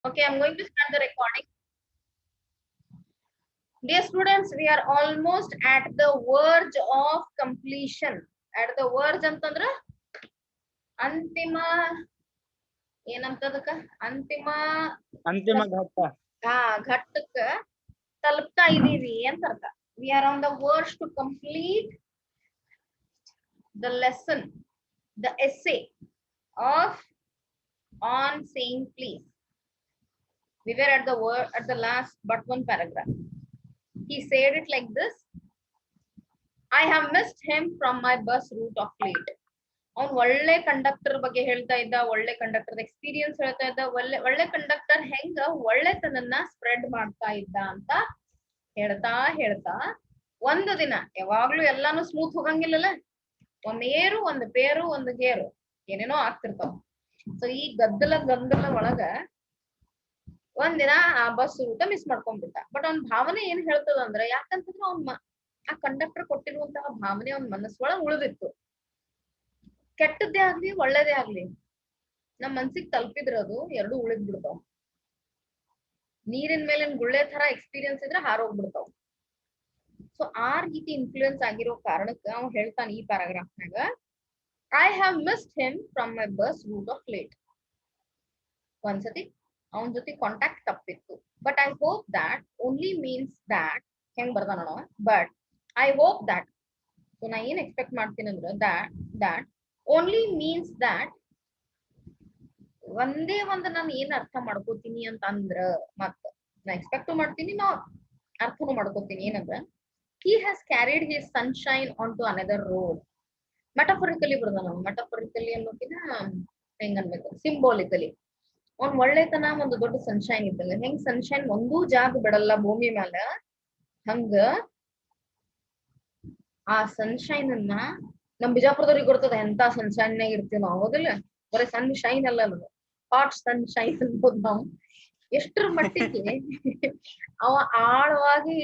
Okay, I'm going to start the recording. Dear students, we are almost at the verge of completion. At the verge ಅಂತಂದ್ರ ಅಂತಿಮ ಏನಂತದಕ್ಕ ಅಂತಿಮ ಘಟ್ಟಕ್ಕ ತಲುಪ್ತಾ ಇದೀವಿ ಅಂತ ಅರ್ಥ. We are on the verge to complete the lesson, the essay of on saying please. We were at the last but one paragraph. He said it like this: I have missed him from my bus route of late. ಅವ್ನು ಒಳ್ಳೆ conductor ಬಗ್ಗೆ ಹೇಳ್ತಾ ಇದ್ದ, ಒಳ್ಳೆ conductor experience ಹೇಳ್ತಾ ಇದ್ದ, ಒಳ್ಳೆ conductor ಹೆಂಗ ಒಳ್ಳೆತನನ್ನ ಸ್ಪ್ರೆಡ್ ಮಾಡ್ತಾ ಇದ್ದ ಅಂತ ಹೇಳ್ತಾ ಒಂದು ದಿನ, ಯಾವಾಗ್ಲೂ ಎಲ್ಲಾನು ಸ್ಮೂತ್ ಹೋಗಂಗಿಲ್ಲಲ್ಲ, ಒಂದ್ ಏರು ಒಂದ್ ಪೇರು ಒಂದ್ ಗೇರು ಏನೇನೋ ಆಗ್ತಿರ್ತಾವ. ಸೊ ಈ ಗದ್ದಲ ಒಳಗ ಒಂದಿನ ಆ ಬಸ್ ರೂಟ ಮಿಸ್ ಮಾಡ್ಕೊಂಡ್ಬಿಟ್ಟ. ಬಟ್ ಅವ್ನ ಭಾವನೆ ಏನ್ ಹೇಳ್ತದ ಅಂದ್ರೆ, ಯಾಕಂತಂದ್ರೆ ಆ ಕಂಡಕ್ಟರ್ ಕೊಟ್ಟಿರುವಂತಹ ಭಾವನೆ ಅವ್ನ ಮನಸ್ಸೊಳಗ್ ಉಳಿದಿತ್ತು. ಕೆಟ್ಟದ್ದೇ ಆಗ್ಲಿ ಒಳ್ಳೇದೇ ಆಗ್ಲಿ ನಮ್ ಮನ್ಸಿಗೆ ತಲುಪಿದ್ರದು ಎರಡು ಉಳಿದ್ ಬಿಡ್ತಾವ. ನೀರಿನ ಮೇಲಿನ ಗುಳ್ಳೆ ತರ ಎಕ್ಸ್ಪೀರಿಯನ್ಸ್ ಇದ್ರೆ ಹಾರೋಗ್ಬಿಡ್ತಾವ. ಸೊ ಆ ರೀತಿ ಇನ್ಫ್ಲೂಯೆನ್ಸ್ ಆಗಿರೋ ಕಾರಣಕ್ಕೆ ಅವ್ನು ಹೇಳ್ತಾನೆ ಈ ಪ್ಯಾರಾಗ್ರಾಫ್ನಾಗ, I have missed him from my bus route of late. ಒಂದ್ಸತಿ ಅವನ ಜೊತೆ ಕಾಂಟ್ಯಾಕ್ಟ್ ತಪ್ಪಿತ್ತು. But I hope that only means that ಹೆಂಗ್ ಬರ್ದಾನ ನೋಡ, but I hope that. So ನಾ ಏನ್ ಎಕ್ಸ್ಪೆಕ್ಟ್ ಮಾಡ್ತೀನಿ ಅಂದ್ರೆ ದ್ಯಾಟ್ ಓನ್ಲಿ ಮೀನ್ಸ್ ದ್ಯಾಟ್ ಒಂದೇ ಒಂದು ನಾನು ಏನ್ ಅರ್ಥ ಮಾಡ್ಕೋತೀನಿ ಅಂತ ಅಂದ್ರ, ಮತ್ತ ನಾ ಎಕ್ಸ್ಪೆಕ್ಟ್ ಮಾಡ್ತೀನಿ, ನಾ ಅರ್ಥನು ಮಾಡ್ಕೋತೀನಿ. ಏನಂದ್ರ, he has carried his sunshine onto another road. ಮೆಟಫರಿಕಲಿ ಬರ್ದಾನ. ಮೆಟಫರಿಕಲಿ ಅನ್ನೋಕಿನ ಹೆಂಗ್ ಅನ್ಬೇಕು, ಸಿಂಬಾಲಿಕಲಿ. ಅವ್ನ್ ಒಳ್ಳೆತನ ಒಂದು ದೊಡ್ಡ ಸನ್ಶೈನ್ ಇದ್ದಂಗ. ಹೆಂಗ್ ಸನ್ಶೈನ್ ಒಂದೂ ಜಾಗ ಬಿಡಲ್ಲ ಭೂಮಿ ಮ್ಯಾಲ, ಹಂಗ ಆ ಸನ್ಶೈನ್ ಅನ್ನ ನಮ್ ಬಿಜಾಪುರದವ್ರಿಗೆ ಗೊತ್ತದ ಎಂತ ಸನ್ಶೈನ್ನಾಗ ಇರ್ತೀವಿ ನಾವು, ಹೌದಿಲ್ಲ? ಬರೀ ಸನ್ಶೈನ್ ಅಲ್ಲ, ಅದು ಹಾಟ್ ಸನ್ಶೈನ್ ಅನ್ಬೋದು ನಾವು. ಎಷ್ಟ್ರ ಮಟ್ಟಿಗೆ ಅವ ಆಳವಾಗಿ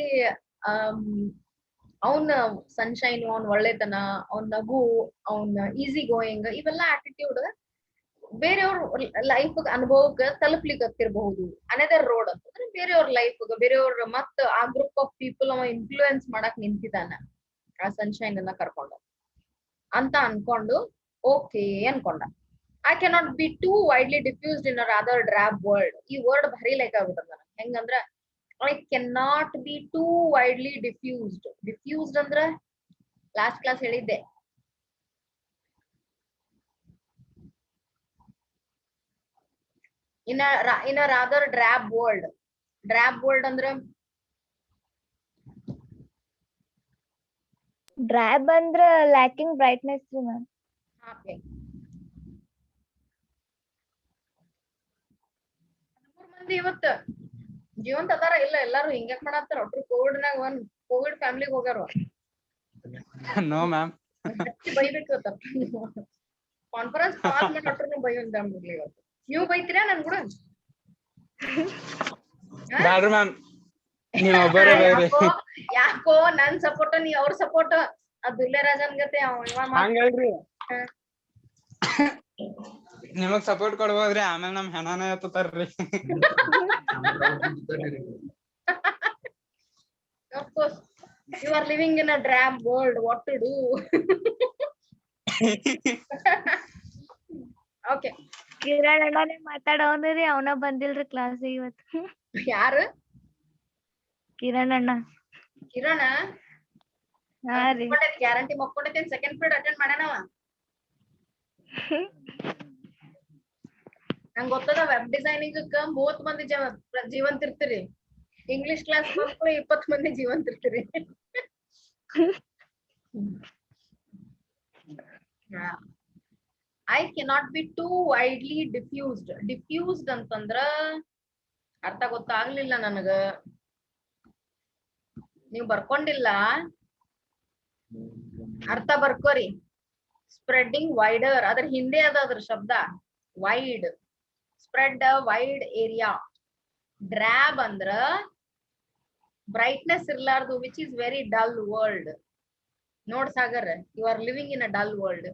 ಅವನ ಸನ್ಶೈನ್, ಅವನ್ ಒಳ್ಳೆತನ, ಅವನ್ ನಗು, ಅವನ್ ಈಸಿ ಗೋಯಿಂಗ್, ಇವೆಲ್ಲ ಆಟಿಟ್ಯೂಡ್ ಬೇರೆಯವ್ರ ಲೈಫ್ ಅನುಭವಕ್ಕೆ ತಲುಪ್ಲಿಕ್ಕತ್ತಿರಬಹುದು. ಅನದರ್ ರೋಡ್ ಅಂತಂದ್ರೆ ಬೇರೆಯವ್ರ ಲೈಫ್, ಬೇರೆಯವ್ರ ಮತ್ತ ಆ ಗ್ರೂಪ್ ಆಫ್ ಪೀಪಲ್ ಅವ ಇನ್ಫ್ಲೂಯೆನ್ಸ್ ಮಾಡಕ್ ನಿಂತಿದ್ದಾನ ಆ ಸನ್ಶೈನ್ ಅನ್ನ ಕರ್ಕೊಂಡು ಅಂತ ಅನ್ಕೊಂಡು ಓಕೆ ಅನ್ಕೊಂಡ. I cannot be too widely diffused in a rather drab world. ಈ ವರ್ಡ್ ಭಾರಿ ಲೈಕ್ ಆಗ್ಬಿಟ್ಟದ ನನಗೆ. ಹೆಂಗಂದ್ರ, I cannot be too widely diffused ಅಂದ್ರ ಲಾಸ್ಟ್ ಕ್ಲಾಸ್ ಹೇಳಿದ್ದೆ, in a rather drab world. Drab world ಅಂದ್ರೆ ಡ್ರ್ಯಾಬ್ ಅಂದ್ರ ಲ್ಯಾಕಿಂಗ್ ಬ್ರೈಟ್ನೆಸ್ ರೀ ಮ್ಯಾಮ್. ಮಂದಿ ಇವತ್ತ ಜೀವಂತ ಅದಾರ ಇಲ್ಲ? ಎಲ್ಲಾರು ಹಿಂಗ್ಯಾಕ್ ಮಾಡತ್ತಾರ? ಒಟ್ರು ಕೋವಿಡ್ ಫ್ಯಾಮಿಲಿಗೆ ಹೋಗ್ಯಾರ. ನೋ ಮ್ಯಾಮ್, ಬೈಬೇಕು ಕಾನ್ಫರೆನ್ಸ್ ಕಾಲ್ ಮಾಡಿ ಒಟ್ರು ಬೈವಂತ ಇವತ್ತು. ನೀವು ಬೈತೀರಾ ನನ್ ಕೂಡ? ಬ್ಯಾಡ್ರಿ ಮ್ಯಾಮ್, ನೀವ್ ಒಬ್ಬರೇ ಬೈರಿ. ಯಾಕೋ ನನ್ ಸಪೋರ್ಟ್ ನೀ ಅವ್ರ ಸಪೋರ್ಟ್, ಅದ್ ದುಲ್ಲೆ ರಾಜನ್ ಗತೆ ಹಂಗಲ್ರಿ, ನಿಮಗ್ ಸಪೋರ್ಟ್ ಕೊಡ್ಬೋದ್ರಿ, ಆಮೇಲೆ ನಮ್ ಹೆಣಾನ ಎತ್ತಾರ್ರಿ. Of course, you are living in a drab world. What to do? Okay. Kiran ಅಣ್ಣನೇ ಮಾತಾಡೋನ್ರಿ, ಅವನ ಬಂದಿಲ್ರಿ ಕ್ಲಾಸಿಗೆ ಇವತ್ತು. ಯಾರು? ಕಿರಣ್ ಅಣ್ಣ. ಕಿರಣ ಗ್ಯಾರಂಟಿ ಮಕ್ಕೊಂಡೈತೇನ್? ಸೆಕೆಂಡ್ ಪೀರಿಯಡ್ ಅಟೆಂಡ್ ಮಾಡ್ಯಾನವ. ನಂಗೆ ಗೊತ್ತದ, ವೆಬ್ ಡಿಸೈನಿಂಗ್ 30 ಮಂದಿ ಜೀವಂತ ಇರ್ತೀರಿ. ಇಂಗ್ಲಿಷ್ ಕ್ಲಾಸ್ ಮಕ್ಕಳು 20 ಮಂದಿ ಜೀವಂತ ಇರ್ತೀರಿ. I cannot be too widely diffused ಅಂತಂದ್ರ ಅರ್ಥ ಗೊತ್ತಾಗ್ಲಿಲ್ಲ ನನಗ. ನೀವು ಬರ್ಕೊಂಡಿಲ್ಲ, ಅರ್ಥ ಬರ್ಕೋರಿ. ಸ್ಪ್ರೆಡ್ಡಿಂಗ್ ವೈಡರ್, ಅದ್ರ ಹಿಂದೆ ಅದ್ರ ಶಬ್ದ wide. Spread wide area. Drab ಅಂದ್ರ ಬ್ರೈಟ್ನೆಸ್ ಇರ್ಲಾರ್ದು, which is very dull world. ನೋಡ್ Sagar, you are living in a dull world.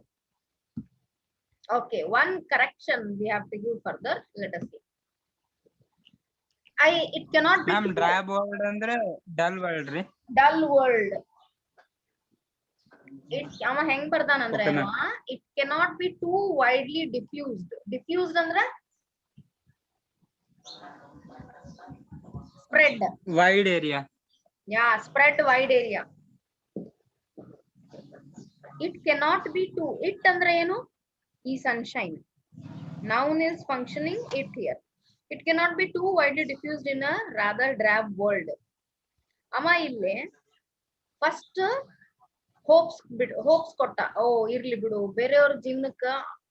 Okay, one correction we have to give further. Let us see. it cannot be ma'am drab world ಅಂದ್ರೆ dull world ರೀ. dull world. ಅವ ಹೆಂಗ್ ಬರ್ದಾನ ಅಂದ್ರೆ Okay, ma'am. it cannot be too widely diffused ಅಂದ್ರೆ spread. Wide area. Yeah, spread wide area. It cannot be too. It ಅಂದ್ರೆ ಏನು? ಈ sunshine. Noun is functioning it here. It cannot be too widely diffused in a rather drab world. ಅವ ಇಲ್ಲಿ first hopes ಕೊಟ್ಟ. ಓ ಇರ್ಲಿ ಬಿಡು, ಬೇರೆಯವ್ರ ಜೀವನಕ್ಕ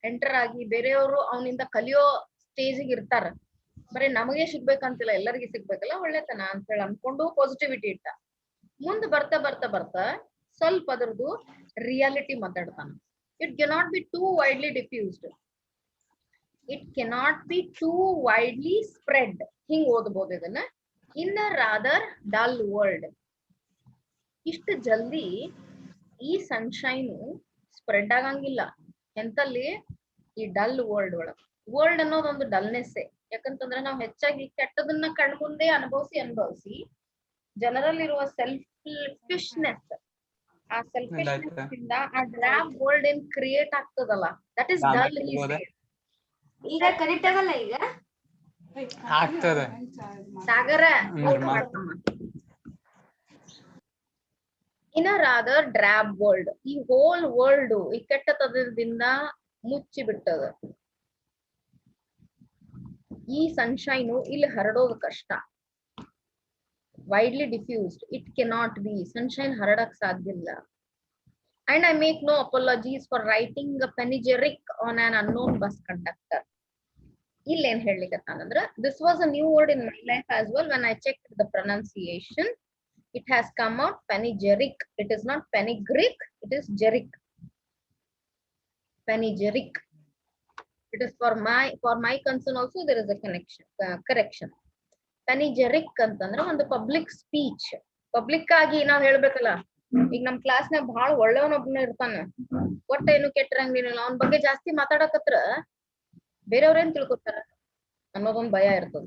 ಎಂಟರ್ ಆಗಿ ಬೇರೆಯವರು ಅವನಿಂದ ಕಲಿಯೋ ಸ್ಟೇಜಿಗೆ ಇರ್ತಾರ, ಬರೀ ನಮಗೆ ಸಿಗ್ಬೇಕಂತಿಲ್ಲ, ಎಲ್ಲರಿಗೂ ಸಿಗ್ಬೇಕಲ್ಲ, ಒಳ್ಳೆತನ ಅಂತ ಹೇಳಿ ಅನ್ಕೊಂಡು ಪಾಸಿಟಿವಿಟಿ ಇಟ್ಟ. ಮುಂದೆ ಬರ್ತಾ ಬರ್ತಾ ಬರ್ತಾ ಸ್ವಲ್ಪ ಅದ್ರದ್ದು ರಿಯಾಲಿಟಿ ಮಾತಾಡ್ತಾನ. It cannot be too widely diffused, it cannot be too widely spread. ಹಿಂಗ್ ಓದ್ಬೋದು ಇದನ್ನ. In a rather dull world. ಇಷ್ಟು ಜಲ್ದಿ ಈ ಸನ್ಶೈನ್ ಸ್ಪ್ರೆಡ್ ಆಗಂಗಿಲ್ಲ ಎಂತಲ್ಲಿ? ಈ ಡಲ್ ವರ್ಲ್ಡ್ ಒಳಗ. ವರ್ಲ್ಡ್ ಅನ್ನೋದೊಂದು ಡಲ್ನೆಸ್. ಯಾಕಂತಂದ್ರೆ ನಾವು ಹೆಚ್ಚಾಗಿ ಕೆಟ್ಟದನ್ನ ಕಣ್ಮುಂದೆ ಅನುಭವಿಸಿ ಜನರಲ್ಲಿ ಇರುವ ಸೆಲ್ಫಿಶ್ನೆಸ್, ಆ ಸೆಲ್ಫಿಶ್ನೆಸ್ ಇಂದ ಆ ಡ್ರಾಪ್ ವರ್ಲ್ಡ್ ಏನ್ ಕ್ರಿಯೇಟ್ ಆಗ್ತದಲ್ಲ, ದಟ್ ಇಸ್ ಡಲ್. ಈಗ ಕರೆಕ್ಟ್ ಆಗಲ್ಲ? ಈಗ ಆಗ್ತದ Sagar. In a rather drab world. ಈ ಹೋಲ್ ವರ್ಲ್ಡ್ ಈ ಕೆಟ್ಟತನದಿಂದ ಮುಚ್ಚಿ ಬಿಟ್ಟದ. ಈ ಸನ್ಶೈನು ಇಲ್ಲಿ ಹರಡೋದು ಕಷ್ಟ. Widely diffused, it cannot be. Sunshine ಹರಡಕ್ ಸಾಧ್ಯ ಇಲ್ಲ. And I make no apologies for writing a panegyric on on unknown bus conductor. ಇಲ್ಲೇನ್ ಹೇಳ್ಲಿಕ್ಕಂದ್ರ, this was a new word in my life as well. When I check the pronunciation, it has come out panegyric. It is not panegyric, it is jeric. Panegyric. It is for my concern also there is a connection, correction. Panegyric ಅಂತಂದ್ರೆ ಒಂದು public speech. Public ಆಗಿ ನಾವ್ ಹೇಳ್ಬೇಕಲ್ಲ. ಈಗ ನಮ್ ಕ್ಲಾಸ್ನಾಗ ಬಹಳ ಒಳ್ಳೆಯವನೊಬ್ಬನ ಇರ್ತಾನ, ಒಟ್ಟ ಏನು ಕೆಟ್ಟರಂಗಿಲ್ಲ, ಅವನ ಬಗ್ಗೆ ಜಾಸ್ತಿ ಮಾತಾಡಕತ್ರ ಬೇರೆಯವ್ರ ಏನ್ ತಿಳ್ಕೊತಾರ ಅನ್ನೋದೊಂದ್ ಭಯ ಇರ್ತದ.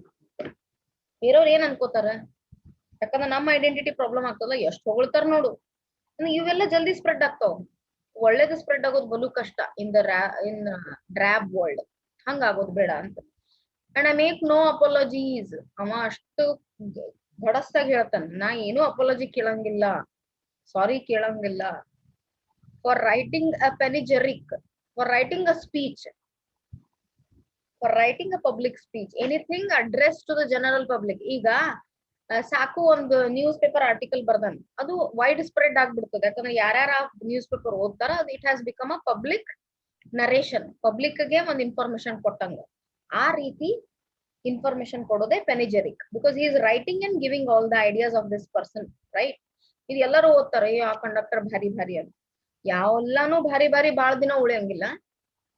ಬೇರೆಯವ್ರ ಏನ್ ಅನ್ಕೋತಾರ, ಯಾಕಂದ್ರೆ ನಮ್ಮ ಐಡೆಂಟಿಟಿ ಪ್ರಾಬ್ಲಮ್ ಆಗ್ತದ. ಎಷ್ಟು ಹೊಗಳ್ತಾರ ನೋಡು, ಇವೆಲ್ಲ ಜಲ್ದಿ ಸ್ಪ್ರೆಡ್ ಆಗ್ತಾವ. ಒಳ್ಳೇದು ಸ್ಪ್ರೆಡ್ ಆಗೋದು ಬಲು ಕಷ್ಟ ಇನ್ ಡ್ರಾಬ್ ವರ್ಲ್ಡ್. ಹಂಗ ಆಗೋದು ಬೇಡ ಅಂತ. And I make no apologies. ಅವ ಅಷ್ಟು ಗಡಸ್ಸಾಗಿ ಹೇಳ್ತಾನ, ನಾ ಏನು ಅಪಾಲಜಿ ಕೇಳಂಗಿಲ್ಲ, ಸಾರಿ ಕೇಳಂಗಿಲ್ಲ. For writing a panegyric, for writing a speech, for writing a public speech, anything address to the general public. ಈಗ ಸಾಕು ಒಂದು ನ್ಯೂಸ್ ಪೇಪರ್ ಆರ್ಟಿಕಲ್ ಬರ್ದಾನ, ಅದು ವೈಡ್ ಸ್ಪ್ರೆಡ್ ಆಗ್ಬಿಡ್ತದೆ. ಯಾಕಂದ್ರೆ ಯಾರ್ಯಾರ ನ್ಯೂಸ್ ಪೇಪರ್ ಓದ್ತಾರ, ಅದು it has become a public narration, public ಗೆ ಒಂದು ಇನ್ಫಾರ್ಮೇಶನ್ ಕೊಟ್ಟಂಗ. ಆ ರೀತಿ ಇನ್ಫಾರ್ಮೇಶನ್ ಕೊಡೋದೇ panegyric. Because he is writing and giving all the ideas of this person, right? ಇದು ಎಲ್ಲರೂ ಓದ್ತಾರೆ, ಆ ಕಂಡಕ್ಟರ್ ಭಾರಿ ಭಾರಿ ಅಂತ. ಯಾವೆಲ್ಲಾನು ಭಾರಿ ಭಾರಿ ಬಾಳ ದಿನ ಉಳಿಯಂಗಿಲ್ಲ.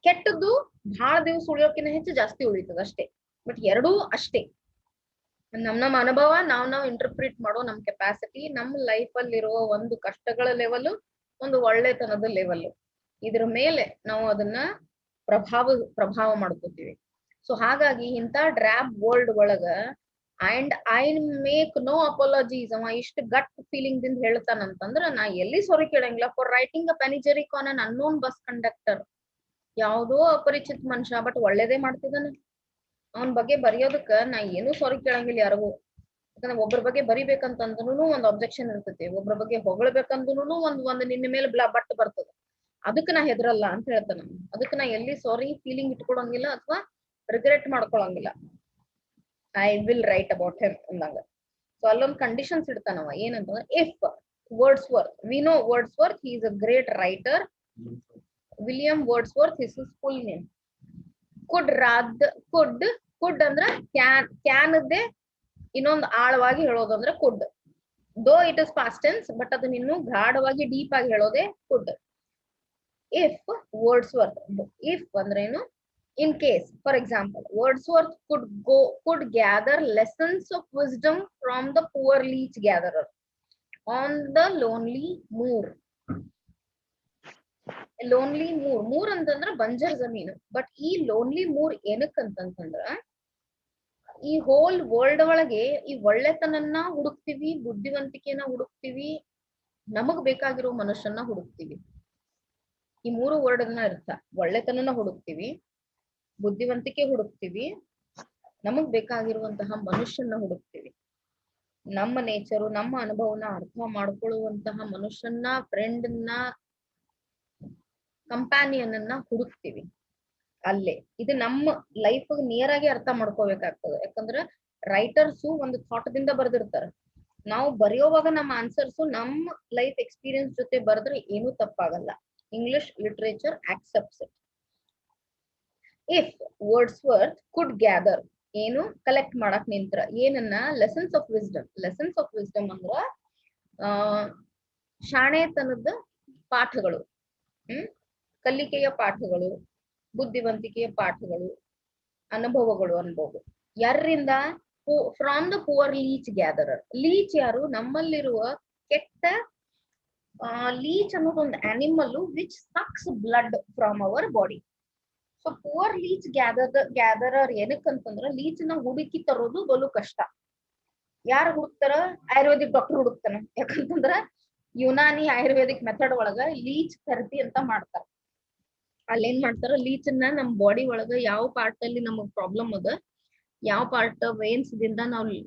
ಕೆಟ್ಟದ್ದು ಬಹಳ ದಿವಸ ಉಳಿಯೋಕಿನ ಹೆಚ್ಚು ಜಾಸ್ತಿ ಉಳಿತದ ಅಷ್ಟೇ. ಬಟ್ ಎರಡೂ ಅಷ್ಟೇ. ನಮ್ಮ ಅನುಭವ, ನಾವ್ ಇಂಟರ್ಪ್ರಿಟ್ ಮಾಡೋ ನಮ್ ಕೆಪಾಸಿಟಿ, ನಮ್ ಲೈಫ್ ಅಲ್ಲಿರುವ ಒಂದು ಕಷ್ಟಗಳ ಲೆವೆಲ್, ಒಂದು ಒಳ್ಳೆತನದ ಲೆವೆಲ್, ಇದ್ರ ಮೇಲೆ ನಾವು ಅದನ್ನ ಪ್ರಭಾವ ಮಾಡ್ಕೋತೀವಿ. ಸೊ ಹಾಗಾಗಿ ಇಂಥ ಡ್ರಾಬ್ ವರ್ಲ್ಡ್ ಒಳಗ and I make no apologies. ಅವ ಇಷ್ಟು ಗಟ್ ಫೀಲಿಂಗ್ ದಿಂದ ಹೇಳ್ತಾನಂತಂದ್ರ ನಾ ಎಲ್ಲಿ ಸಾರಿ ಕೇಳಂಗಿಲ್ಲ. For writing a panegyric on un unknown bus conductor. ಯಾವುದೋ ಅಪರಿಚಿತ ಮನುಷ್ಯ, ಬಟ್ ಒಳ್ಳೇದೇ ಮಾಡ್ತಿದ್ದಾನ. ಅವನ್ ಬಗ್ಗೆ ಬರೆಯೋದಕ್ಕ ನಾ ಏನು ಸಾರಿ ಕೇಳಂಗಿಲ್ಲ ಯಾರಿಗೂ. ಯಾಕಂದ್ರೆ ಒಬ್ಬರ ಬಗ್ಗೆ ಬರಿಬೇಕಂತಂದ್ರೂ ಒಂದ್ ಅಬ್ಜೆಕ್ಷನ್ ಇರ್ತೈತಿ, ಒಬ್ಬರ ಬಗ್ಗೆ ಹೊಗಳ್ಬೇಕಂದ್ರೂ ಒಂದ್ ನಿನ್ನ ಮೇಲೆ ಬಟ್ ಬರ್ತದ. ಅದಕ್ಕೆ ನಾ ಹೆದರಲ್ಲ ಅಂತ ಹೇಳ್ತಾನ. ಅದಕ್ಕೆ ನಾ ಎಲ್ಲಿ ಸಾರಿ ಫೀಲಿಂಗ್ ಇಟ್ಕೊಳಂಗಿಲ್ಲ ಅಥವಾ ರಿಗ್ರೆಟ್ ಮಾಡ್ಕೊಳಂಗಿಲ್ಲ. I will write about him ಅಂದಂಗ. ಸೊ ಅಲ್ಲೊಂದ್ ಕಂಡೀಷನ್ಸ್ ಇಡ್ತಾನವ. ಏನಂತಂದ್ರೆ, if Wordsworth, we know Wordsworth, he is a great writer. William Wordsworth, his is full name. Could ಅಂದ್ರ ಕ್ಯಾನ್ದೇ ಇನ್ನೊಂದು ಆಳವಾಗಿ ಹೇಳೋದಂದ್ರೆ could. Though it is past tense, but ಅದನ್ನ ಇನ್ನು ಗಾಢವಾಗಿ ಡೀಪ್ ಆಗಿ ಹೇಳೋದೇ ಕುಡ್. ಇಫ್ ವರ್ಡ್ಸ್ವರ್ತ್, ಇಫ್ ಅಂದ್ರೇನು? In case, for example, Wordsworth could gather lessons of wisdom from the poor leech gatherer on the lonely moor. Lonely ಮೂರ್ ಅಂತಂದ್ರ ಬಂಜರ್ ಜಮೀನು. But ಈ lonely ಮೂರ್ ಏನಕ್ಕಂತಂದ್ರ ಈ ಹೋಲ್ ವರ್ಲ್ಡ್ ಒಳಗೆ ಈ ಒಳ್ಳೆತನನ್ನ ಹುಡುಕ್ತಿವಿ, ಬುದ್ಧಿವಂತಿಕೆನ ಹುಡುಕ್ತಿವಿ, ನಮಗ್ ಬೇಕಾಗಿರೋ ಮನುಷ್ಯನ್ನ ಹುಡುಕ್ತಿವಿ. ಈ 3 ವರ್ಡ್ನ ಅರ್ಥ. ಒಳ್ಳೆತನನ ಹುಡುಕ್ತಿವಿ, ಬುದ್ಧಿವಂತಿಕೆ ಹುಡುಕ್ತಿವಿ, ನಮಗ್ ಬೇಕಾಗಿರುವಂತಹ ಮನುಷ್ಯನ ಹುಡುಕ್ತಿವಿ. ನಮ್ಮ ನೇಚರು, ನಮ್ಮ ಅನುಭವನ ಅರ್ಥ ಮಾಡ್ಕೊಳ್ಳುವಂತಹ ಮನುಷ್ಯನ್ನ, ಫ್ರೆಂಡ್ನ, ಕಂಪ್ಯಾನಿಯನ್ ಅನ್ನ ಹುಡುಕ್ತಿವಿ. ಅಲ್ಲೇ ಇದು ನಮ್ಮ ಲೈಫ್ ನಿಯರ್ ಆಗಿ ಅರ್ಥ ಮಾಡ್ಕೋಬೇಕಾಗ್ತದೆ. ಯಾಕಂದ್ರೆ ರೈಟರ್ಸು ಒಂದು ಥಾಟ್ ದಿಂದ ಬರ್ದಿರ್ತಾರೆ. ನಾವು ಬರೆಯೋವಾಗ ನಮ್ಮ ಆನ್ಸರ್ಸ್ ನಮ್ಮ ಲೈಫ್ ಎಕ್ಸ್ಪೀರಿಯನ್ಸ್ ಜೊತೆ ಬರೆದ್ರೆ ಏನೂ ತಪ್ಪಾಗಲ್ಲ. English literature accepts it. If Wordsworth could gather, ಏನು ಕಲೆಕ್ಟ್ ಮಾಡಕ್ ನಿಂತ್ರ ಏನನ್ನ, lessons of wisdom. Lessons of wisdom ಅಂದ್ರ ಶಾಣೆತನದ ಪಾಠಗಳು, ಕಲಿಕೆಯ ಪಾಠಗಳು, ಬುದ್ಧಿವಂತಿಕೆಯ ಪಾಠಗಳು, ಅನುಭವಗಳು ಅನ್ಬೋದು. ಯಾರಿಂದ? From the poor leech gatherer. Leech ಯಾರು? ನಮ್ಮಲ್ಲಿರುವ ಕೆಟ್ಟ ಲೀಚ್ ಅನ್ನೋದೊಂದು animal which sucks blood from our body. So poor leech gatherer ಏನಕ್ಕಂತಂದ್ರ ಲೀಚ್ ನ ಹುಡುಕಿ ತರೋದು ಬಲು ಕಷ್ಟ. ಯಾರು ಹುಡುಕ್ತಾರ? ಆಯುರ್ವೇದಿಕ್ ಡಾಕ್ಟರ್ ಹುಡುಕ್ತಾನ. ಯಾಕಂತಂದ್ರ ಯುನಾನಿ ಆಯುರ್ವೇದಿಕ್ ಮೆಥಡ್ ಒಳಗ ಲೀಚ್ ಥೆರಪಿ ಅಂತ ಮಾಡ್ತಾರ. ಅಲ್ಲೇನ್ ಮಾಡ್ತಾರ, ಲೀಚ್ ನ ನಮ್ ಬಾಡಿ ಒಳಗ ಯಾವ ಪಾರ್ಟ್ ಅಲ್ಲಿ ನಮಗ್ ಪ್ರಾಬ್ಲಮ್ ಅದ, ಯಾವ ಪಾರ್ಟ್ ವೇನ್ಸ್ ದಿಂದ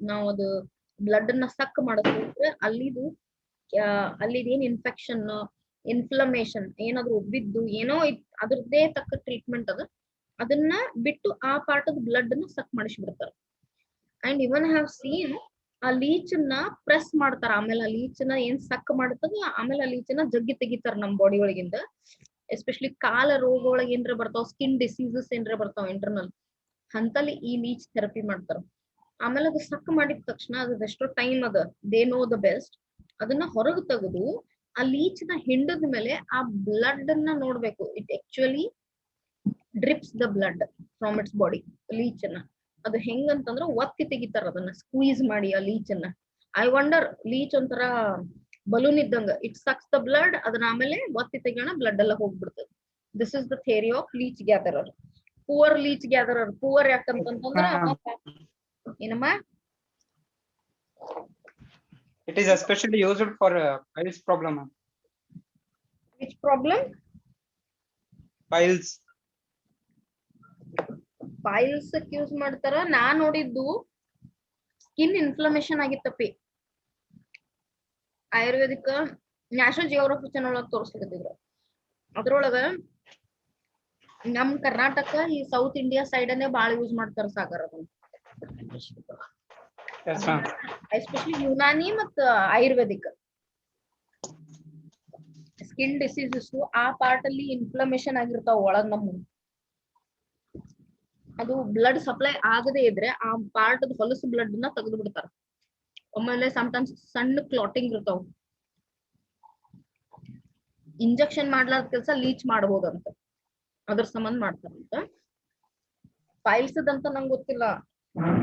ನಾವ್ ಅದು ಬ್ಲಡ್ ನ ಸಕ್ ಮಾಡಿದ್ರೆ ಅಲ್ಲಿದೇನ್ ಇನ್ಫೆಕ್ಷನ್, ಇನ್ಫ್ಲಮೇಷನ್ ಏನಾದ್ರು ಉಬ್ಬಿದ್ದು ಏನೋ ಅದ್ರದ್ದೇ ತಕ್ಕ ಟ್ರೀಟ್ಮೆಂಟ್ ಅದ, ಅದನ್ನ ಬಿಟ್ಟು ಆ ಪಾರ್ಟ್ ಬ್ಲಡ್ ನ ಸಕ್ ಮಾಡಿಸ್ಬಿಡ್ತಾರ. ಅಂಡ್ ಇವನ್ ಹ್ಯಾವ್ ಸೀನ್ ಆ ಲೀಚ್ ನ ಪ್ರೆಸ್ ಮಾಡ್ತಾರ. ಆಮೇಲೆ ಆ ಲೀಚ್ ನ ಏನ್ ಸಕ್ ಮಾಡ್ತದ, ಆಮೇಲೆ ಆ ಲೀಚ್ ನ ಜಗ್ಗಿ ತೆಗಿತಾರ ನಮ್ ಬಾಡಿ ಒಳಗಿಂದ. ಎಸ್ಪೆಷಲಿ ಕಾಲ ರೋಗ ಒಳಗೆ ಏನ್ರ ಬರ್ತಾವ, ಸ್ಕಿನ್ ಡಿಸೀಸಸ್ ಏನ್ರ ಬರ್ತಾವ ಇಂಟರ್ನಲ್, ಅಂತಲ್ಲಿ ಈ ಲೀಚ್ ಥೆರಪಿ ಮಾಡ್ತಾರ. ಆಮೇಲೆ ಅದು ಸಕ್ ಮಾಡಿದ ತಕ್ಷಣ ಅದ್ ಎಷ್ಟೋ ಟೈಮ್ ಅದ, ದೇ ನೋ ದ ಬೆಸ್ಟ್, ಅದನ್ನ ಹೊರಗೆ ತೆಗೆದು ಆ ಲೀಚ್ ನ ಹಿಂಡದ ಮೇಲೆ ಆ ಬ್ಲಡ್ ನ ನೋಡ್ಬೇಕು. It actually drips the blood from its body. Leach ನ ಅದು ಹೆಂಗಂತಂದ್ರ ಒತ್ತಿ ತೆಗಿತಾರ, ಅದನ್ನ ಸ್ಕ್ವೀಸ್ ಮಾಡಿ ಆ ಲೀಚ್ ನ. ಐ ವಂಡರ್, ಲೀಚ್ ಒಂಥರ ಬಲೂನ್ ಇದ್ದಂಗ, ಇಟ್ ಸಕ್ಸ್ ದ ಬ್ಲಡ್, ಅದನ್ನ ಆಮೇಲೆ ಒತ್ತಿ ತೆಗೋಣ ಬ್ಲಡ್ ಎಲ್ಲ ಹೋಗ್ಬಿಡ್ತದೆ. This is the theory of leech gatherer. Poor leech gatherer. Poor ಯಾಕಂತಂದ್ರ ಏನಮ್ಮ, It is especially used for piles problem. Which problem? Piles. Piles use ಮಾಡ್ತಾರ. ನಾ ನೋಡಿದ್ದು ಸ್ಕಿನ್ ಇನ್ಫ್ಲಮೇಷನ್ ಆಗಿತ್ತಪ್ಪಿ. ಆಯುರ್ವೇದಿಕ್ ನ್ಯಾಷನಲ್ ಜಿಯೋಗ್ರಫಿ ಚಾನಲ್ ಒಳಗೆ ತೋರಿಸ್ಲಿಕತ್ತಿದ್ರು. ಅದ್ರೊಳಗ ನಮ್ ಕರ್ನಾಟಕ ಈ ಸೌತ್ ಇಂಡಿಯಾ ಸೈಡ್ ಅನ್ನೇ ಬಾಳ ಯೂಸ್ ಮಾಡ್ತಾರ ಸಾಗರ್ ಅದನ್ನ. Yes, ma'am. ಎಸ್ಪೆಷಲಿ ಯುನಾನಿ ಮತ್ತ ಆಯುರ್ವೇದಿಕ್. ಸ್ಕಿನ್ ಡಿಸೀಸಸ್ ಆ ಪಾರ್ಟ್ ಅಲ್ಲಿ ಇನ್ಫ್ಲಮೇಷನ್ ಆಗಿರ್ತಾವ ಒಳಗ್ ನಮ್ಮ, ಅದು ಬ್ಲಡ್ ಸಪ್ಲೈ ಆಗದೆ ಇದ್ರೆ ಆ ಪಾರ್ಟ್ ಹೊಲಸು ಬ್ಲಡ್ ನ ತೆಗೆದು ಬಿಡ್ತಾರ. ಆಮೇಲೆ ಸಮ್ಟೈಮ್ಸ್ ಸಣ್ಣ ಕ್ಲಾಟಿಂಗ್ ಇರ್ತಾವ. ಇಂಜೆಕ್ಷನ್ ಮಾಡ್ಲಾರ್ದ ಕೆಲಸ ಲೀಚ್ ಮಾಡ್ಬೋದಂತ, ಅದ್ರ ಸಂಬಂಧ ಮಾಡ್ತಾರಂತ. ಫೈಲ್ಸ್ ಅಂತ ನಂಗೆ ಗೊತ್ತಿಲ್ಲ.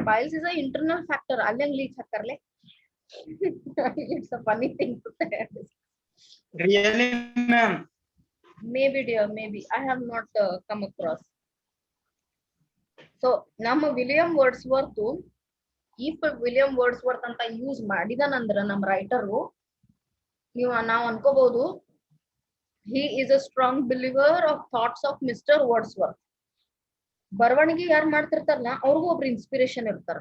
Piles is a internal factor. ಅಲ್ಲೇ ಲೀಚ್ ಹಾಕ್ತಾರಲೆ. It's a funny thing to say. Really, ma'am. Maybe dear, maybe I have not come across. So ನಮ್ಮ William Wordsworth, if William Wordsworth ಅಂತ ಯೂಸ್ ಮಾಡಿದಾನಂದ್ರ ನಮ್ಮ ರೈಟರು, ನಾವ್ ಅನ್ಕೋಬಹುದು he is a strong believer of thoughts of Mr. Wordsworth. ಬರವಣಿಗೆ ಯಾರು ಮಾಡ್ತಿರ್ತಾರಲ್ಲ ಅವ್ರಿಗೂ ಒಬ್ರು inspiration ಇರ್ತಾರ.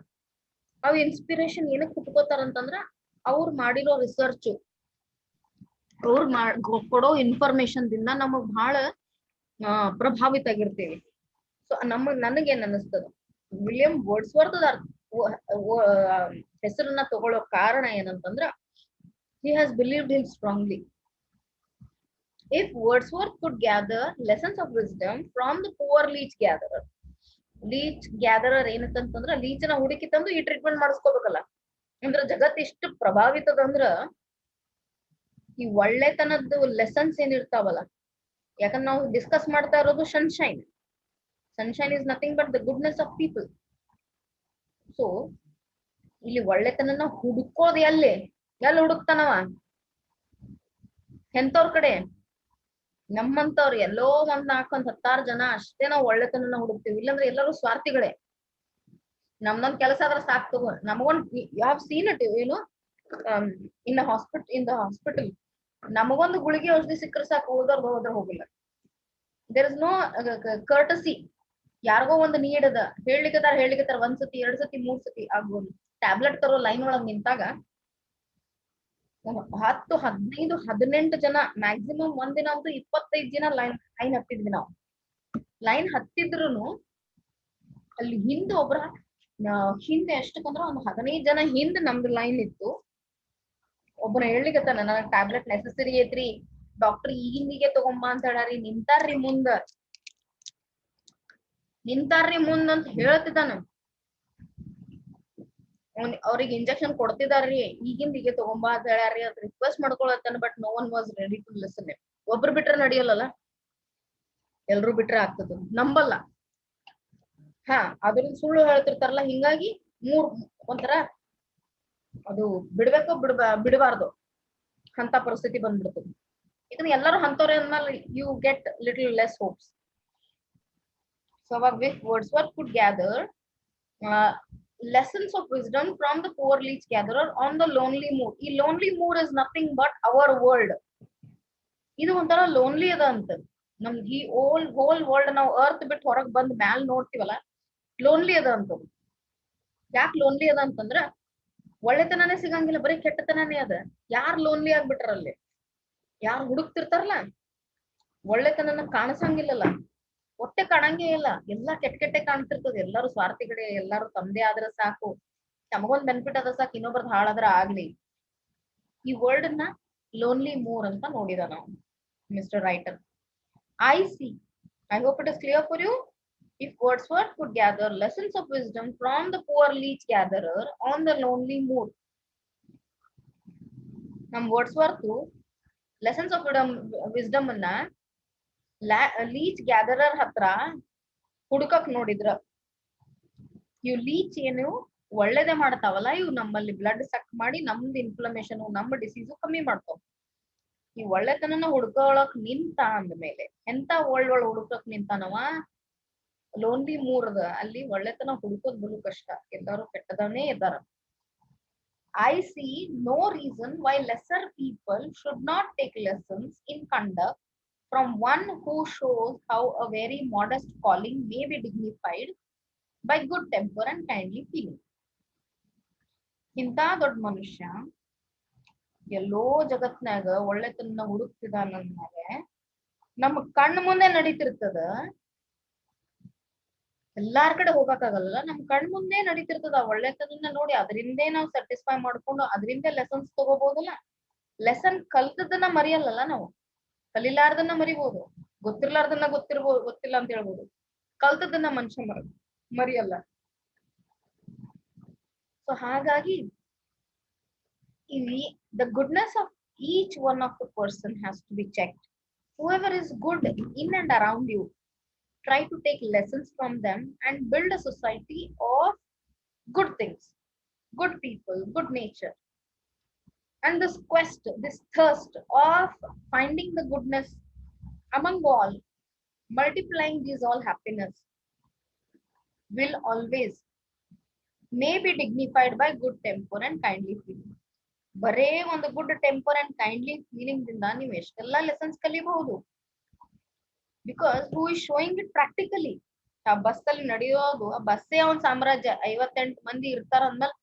ಅವ್ ಇನ್ಸ್ಪಿರೇಷನ್ ಏನಕ್ಕೆ ಕುಟ್ಕೋತಾರ ಅಂತಂದ್ರ ಅವ್ರು ಮಾಡಿರೋ ರಿಸರ್ಚ್, ಅವ್ರು ಕೊಡೋ ಇನ್ಫಾರ್ಮೇಶನ್ ದಿಂದ ನಮಗ್ ಬಹಳ ಪ್ರಭಾವಿತ ಆಗಿರ್ತೀವಿ. ಸೊ ನನಗೇನ್ ಅನಿಸ್ತದ, ವಿಲಿಯಂ ವರ್ಡ್ಸ್ವರ್ತ್ ಹೆಸರನ್ನ ತಗೊಳ್ಳೋ ಕಾರಣ ಏನಂತಂದ್ರ he has believed him strongly. If Wordsworth could gather lessons of wisdom from the poor leech gatherer. Leech gatherer ಏನಂತಂದ್ರ ಲೀಚ್ ನ ಹುಡುಕಿ ತಂದು ಈ ಟ್ರೀಟ್ಮೆಂಟ್ ಮಾಡಿಸ್ಕೋಬೇಕಲ್ಲ. ಅಂದ್ರ ಜಗತ್ ಇಷ್ಟು ಪ್ರಭಾವಿತದಂದ್ರ ಈ ಒಳ್ಳೆತನದ್ದು ಲೆಸನ್ಸ್ ಏನಿರ್ತಾವಲ್ಲ. ಯಾಕಂದ್ರೆ ನಾವು ಡಿಸ್ಕಸ್ ಮಾಡ್ತಾ ಇರೋದು sunshine. Sunshine is nothing but the goodness of people. So ಇಲ್ಲಿ ಒಳ್ಳೆತನನ ಹುಡುಕೋದು ಎಲ್ಲಿ ಹುಡುಕ್ತಾನವ? ಎಂತವ್ರ ಕಡೆ? ನಮ್ಮಂತವ್ರು ಎಲ್ಲೋ ಒಂದ್ 4-10 ಜನ ಅಷ್ಟೇ ನಾವು ಒಳ್ಳೆತನನ ಹುಡುಕ್ತಿವಿ. ಇಲ್ಲಾಂದ್ರೆ ಎಲ್ಲರೂ ಸ್ವಾರ್ಥಿಗಳೇ. ನಮ್ದೊಂದ್ ಕೆಲಸ ಆದ್ರ ಸಾಕ್ ತಗೋ. ನಮಗೊಂದ್ ಯು ಹ್ಯಾವ್ ಸೀನ್ ಇಟ್, ಏನು ಇನ್ ದ ಹಾಸ್ಪಿಟಲ್ ನಮಗೊಂದು ಗುಳಿಗೆ ಔಷಧಿ ಸಿಕ್ಕರೆ ಸಾಕು, ಉಳ್ದವ್ರ್ದು ಹೋದ್ರ ಹೋಗಿಲ್ಲ. There is no courtesy. ಯಾರಿಗೋ ಒಂದು ನೀಡ್ ಅದ, ಹೇಳಿಕತ್ತಾರ ಒಂದ್ ಸತಿ 2 ಸತಿ 3 ಸತಿ ಆಗ್ಬೋದು. ಟ್ಯಾಬ್ಲೆಟ್ ತರೋ ಲೈನ್ ಒಳಗ್ ನಿಂತಾಗ 10 15 18 ಜನ ಮ್ಯಾಕ್ಸಿಮಮ್ ಒಂದಿನ ಅಂತೂ 25 ಜನ ಲೈನ್ ಹತ್ತಿದ್ವಿ ನಾವು. ಲೈನ್ ಹತ್ತಿದ್ರು ಅಲ್ಲಿ ಹಿಂದ ಒಬ್ರ ಹಿಂದೆ ಎಷ್ಟಕ್ಕಂದ್ರ ಒಂದು 15 ಜನ ಹಿಂದ್ ನಮ್ದು ಲೈನ್ ಇತ್ತು. ಒಬ್ಬನ ಹೇಳಿಕತ್ತಾನ, ನನಗ್ ಟ್ಯಾಬ್ಲೆಟ್ ನೆಸೆಸರಿ ಐತ್ರಿ ಡಾಕ್ಟರ್ ಈಗಿಂದಿಗೆ ತಗೊಂಬಾ ಅಂತ ಹೇಳಾರಿ. ನಿಂತಾರ್ರಿ ಮುಂದ್ ಅಂತ ಹೇಳ್ತಿದ್ದಾನ. ಅವ್ರಿಗೆ ಇಂಜೆಕ್ಷನ್ ಕೊಡ್ತಿದಾರ್ರಿ, ಈಗಿಂದಿಗೆ ತಗೊಂಬಾ ಅಂತ ಹೇಳ್ಯಾರಿ ಅಂತ ರಿಕ್ವೆಸ್ಟ್ ಮಾಡ್ಕೊಳತ್ತಾನ. But no one was ready to listen. ಒಬ್ರು ಬಿಟ್ರೆ ನಡೆಯಲ್ಲ, ಎಲ್ರು ಬಿಟ್ರೆ ಆಗ್ತದ, ನಂಬಲ್ಲ. ಅದ್ರ ಸುಳ್ಳು ಹೇಳ್ತಿರ್ತಾರಲ್ಲ, ಹಿಂಗಾಗಿ ಒಂಥರ ಅದು ಬಿಡ್ಬೇಕೋ ಬಿಡಬಾರ್ದು ಅಂತ ಪರಿಸ್ಥಿತಿ ಬಂದ್ಬಿಡ್ತದೆ. ಇದನ್ನ ಎಲ್ಲರೂ ಅಂತವ್ರೆ ಅಂದ್ಮೇಲೆ you get little less hopes. So with Wordsworth could gather lessons of wisdom from the poor leech gatherer on the lonely moor. ಈ lonely moor is nothing but our world. ಇದು ಒಂಥರ ಲೋನ್ಲಿ ಅದ ಅಂತ. ನಮ್ಗೆ ಈ ಹೋಲ್ ವರ್ಲ್ಡ್ ನಾವು earth ಬಿಟ್ಟು ಹೊರಗ್ ಬಂದ್ ಮ್ಯಾಲ್ ನೋಡ್ತೀವಲ್ಲ, ಲೋನ್ಲಿ ಅದ ಅಂತ. ಯಾಕೆ ಲೋನ್ಲಿ ಅದ ಅಂತಂದ್ರ ಒಳ್ಳೆತನನೇ ಸಿಗಂಗಿಲ್ಲ, ಬರೀ ಕೆಟ್ಟತನನೇ ಅದ. ಯಾರ್ ಲೋನ್ಲಿ ಆಗ್ಬಿಟ್ರಲ್ಲಿ, ಯಾರು ಹುಡುಕ್ತಿರ್ತಾರಲ್ಲ, ಒಳ್ಳೆತನನ ಕಾಣಿಸಂಗಿಲ್ಲಲ್ಲ, ಹೊಟ್ಟೆ ಕಾಣಂಗೇ ಇಲ್ಲ, ಎಲ್ಲಾ ಕೆಟ್ಟೆ ಕಾಣ್ತಿರ್ತದೆ. ಎಲ್ಲಾರು ಸ್ವಾರ್ಥಿಗಳೇ, ಎಲ್ಲಾರು ತಮ್ಮದೇ ಆದ್ರೆ ಸಾಕು, ತಮಗೊಂದ್ ಬೆನಿಫಿಟ್ ಅದ ಸಾಕು, ಇನ್ನೊಬ್ರದ್ ಹಾಳಾದ್ರ ಆಗ್ಲಿ. ಈ ವರ್ಲ್ಡ್ ನ ಲೋನ್ಲಿ ಮೂರ್ ಅಂತ ನೋಡಿದ ನಾವು mister writer. I hope it is clear for you. If Wordsworth could gather lessons of wisdom from the poor leech gatherer on the lonely moor. Nam Wordsworth lessons of wisdom ಅನ್ನ leach ಗ್ಯಾದರರ್ ಹತ್ರ ಹುಡುಕಕ್ ನೋಡಿದ್ರ. ಇವ್ leach ಏನು ಒಳ್ಳೇದೇ ಮಾಡ್ತಾವಲ್ಲ, ಇವ್ ನಮ್ಮಲ್ಲಿ blood ಸಕ್ ಮಾಡಿ ನಮ್ದು ಇನ್ಫ್ಲಮೇಷನ್, ನಮ್ಮ ಡಿಸೀಸು ಕಮ್ಮಿ ಮಾಡ್ತಾವ. ಈ ಒಳ್ಳೆತನನ ಹುಡ್ಕೊಳಕ್ ನಿಂತ ಅಂದ್ಮೇಲೆ ಎಂತ ಒಳ್ ಹುಡುಕಕ್ ನಿಂತಾನವ, ಲೋನ್ಲಿ ಮೂರ್ದ. ಅಲ್ಲಿ ಒಳ್ಳೆತನ ಹುಡುಕೋದ್ ಬಲು ಕಷ್ಟ, ಎಲ್ಲಾರು ಕೆಟ್ಟದವನೇ ಇದ್ದಾರ. I see no reason why lesser people should not take lessons in conduct from one who shows how a very modest calling may be dignified by good temper and kindly feeling. ಇಂಥ ದೊಡ್ಡ ಮನುಷ್ಯ ಎಲ್ಲೋ ಜಗತ್ನಾಗ ಒಳ್ಳೆತನ ಹುಡುಕ್ತಿದಾನಂದ್ಮೇಲೆ ನಮ್ ಕಣ್ ಮುಂದೆ ನಡೀತಿರ್ತದ. ಎಲ್ಲಾರ್ ಕಡೆ ಹೋಗಕ್ಕಾಗಲ್ಲ, ನಮ್ ಕಣ್ ಮುಂದೆ ನಡೀತಿರ್ತದ ಒಳ್ಳೆತನನ್ನ ನೋಡಿ ಅದರಿಂದೇ ನಾವು ಸ್ಯಾಟಿಸ್ಫೈ ಮಾಡ್ಕೊಂಡು ಅದರಿಂದ ಲೆಸನ್ಸ್ ತಗೋಬಹುದಲ್ಲ. ಲೆಸನ್ ಕಲ್ತದನ್ನ ಮರಿಯಲ್ಲ ನಾವು, ಕಲಿಲಾರ್ದನ್ನ ಮರಿಬಹುದು, ಗೊತ್ತಿರ್ಲಾರ್ದನ್ನ ಗೊತ್ತಿಲ್ಲ ಅಂತ ಹೇಳ್ಬೋದು. ಕಲ್ತದನ್ನ ಮನುಷ್ಯ ಮರಿಯಲ್ಲ. ಸೊ ಹಾಗಾಗಿ ಇಲ್ಲಿ the goodness of each one of the person has to be checked. Whoever is good in and around you, try to take lessons from them and build a society of good things, good people, good nature. And this quest, this thirst of finding the goodness among all, multiplying these all happiness, will always may be dignified by good temper and kindly feeling. ಬರೇ ಒಂದು good temper and kindly feeling ದಿಂದ ನೀವು ಎಷ್ಟೆಲ್ಲಾ lessons ಕಲಿಬಹುದು. Because who is showing it practically. ಆ bus ಅಲ್ಲಿ ನಡೆಯೋದು, ಆ ಬಸ್ಸೇ ಅವನ್ ಸಾಮ್ರಾಜ್ಯ. 58 ಮಂದಿ ಇರ್ತಾರ ಅಂದ್ಮೇಲೆ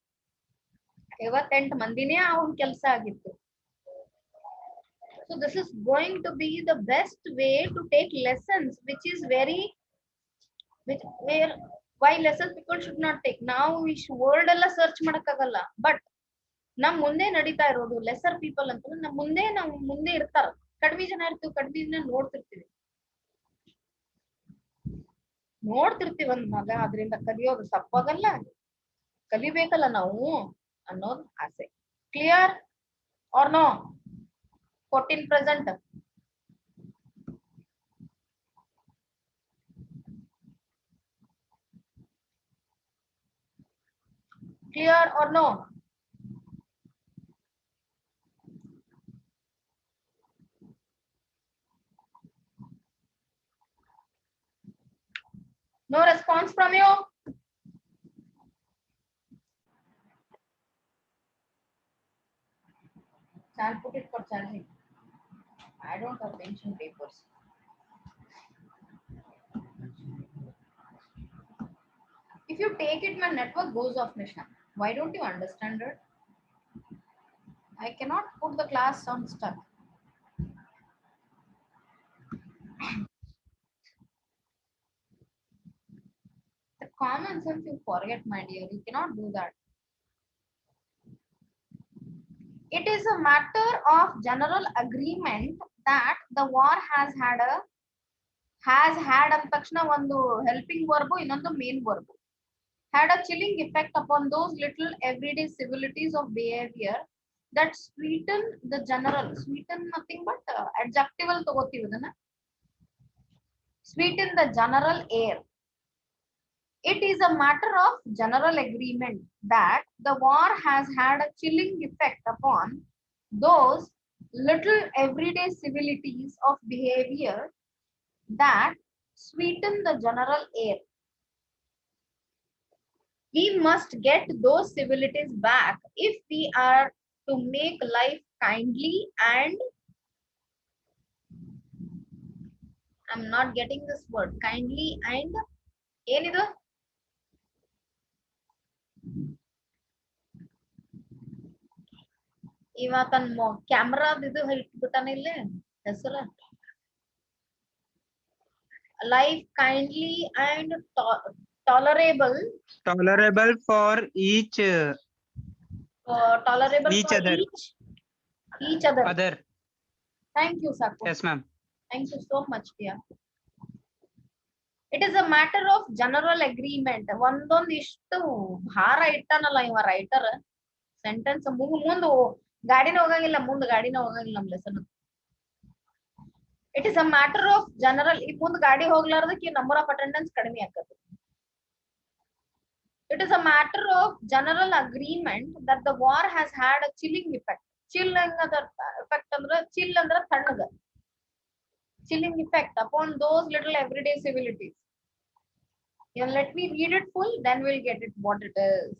58 ಮಂದಿನೇ ಅವನ್ ಕೆಲಸ ಆಗಿತ್ತು. So this is going to be the best way to take lessons, which is where why lessons people should not take. ನಾವು ಇಷ್ಟು ವರ್ಲ್ಡ್ ಎಲ್ಲ ಸರ್ಚ್ ಮಾಡಕ್ಕಾಗಲ್ಲ, ಬಟ್ ನಮ್ ಮುಂದೆ ನಡೀತಾ ಇರೋದು ಲೆಸರ್ ಪೀಪಲ್ ಅಂತಂದ್ರೆ ನಾವು ಮುಂದೆ ಇರ್ತಾರ. ಕಡಿಮೆ ಜನ ಇರ್ತೀವಿ, ಕಡಿಮೆ ಜನ ನೋಡ್ತಿರ್ತೀವಿ ಅಂದ್ಮಾಗ ಅದರಿಂದ ಕಲಿಯೋದು ತಪ್ಪಾಗಲ್ಲ, ಕಲಿಬೇಕಲ್ಲ ನಾವು ಅನ್ನೋದು ಆಸೆ. Clear or no? 14 present. Clear or no? No response from you? I'll put it for charging. I don't have pension papers. If you take it, my network goes off, Nishna. Why don't you understand it? I cannot put the class on stuck. The common sense you forget, my dear. You cannot do that. It is a matter of general agreement that the war has had ಅಂದ ತಕ್ಷಣ ಒಂದು helping verb ಇನ್ನೊಂದು main verb had a chilling effect upon those little everyday civilities of behavior that sweeten the general, sweeten nothing but adjectival ತಗೋತೀವಿ ಇದನ್ನ, sweeten the general air. It is a matter of general agreement that the war has had a chilling effect upon those little everyday civilities of behavior that sweeten the general air. We must get those civilities back if we are to make life kindly and I'm not getting this word, kindly and ಏನಿದು ಇವ ತನ್ನ ಕ್ಯಾಮ್ರಾದ ಇದು ಇಟ್ಬಿಟ್ಟಾನ ಇಲ್ಲೇ ಹೆಸರ life kindly and tolerable for each tolerable Each for other. each other. other. Thank you, Saku. Yes, ma'am. Thank you so much, dear. It is a matter of general agreement. ಒಂದೊಂದು ಇಷ್ಟು ಭಾರ ಇಟ್ಟಾನಲ್ಲ ಇವ ರೈಟರ್ ಸೆಂಟೆನ್ಸ್ ಮುಂದು ಗಾಡಿನ ಹೋಗಂಗಿಲ್ಲ, ಮುಂದ್ ಗಾಡಿನ ಹೋಗಂಗಿಲ್ಲ ನಮ್ lesson. It is a matter of general, ಈ ಮುಂದ್ ಗಾಡಿ ಹೋಗ್ಲಾರ್ದಕ್ಕೆ ನಂಬರ್ ಆಫ್ ಅಟೆಂಡೆನ್ಸ್ ಕಡಿಮೆ ಆಗ್ತದೆ. It is a matter of general agreement that the war has had a chilling effect. Chill effect ಅಂದ್ರೆ chill ಅಂದ್ರೆ ತಣ್ಣಗ. Chilling effect upon those little everyday civilities. Let me read it full, then we'll get it what it is.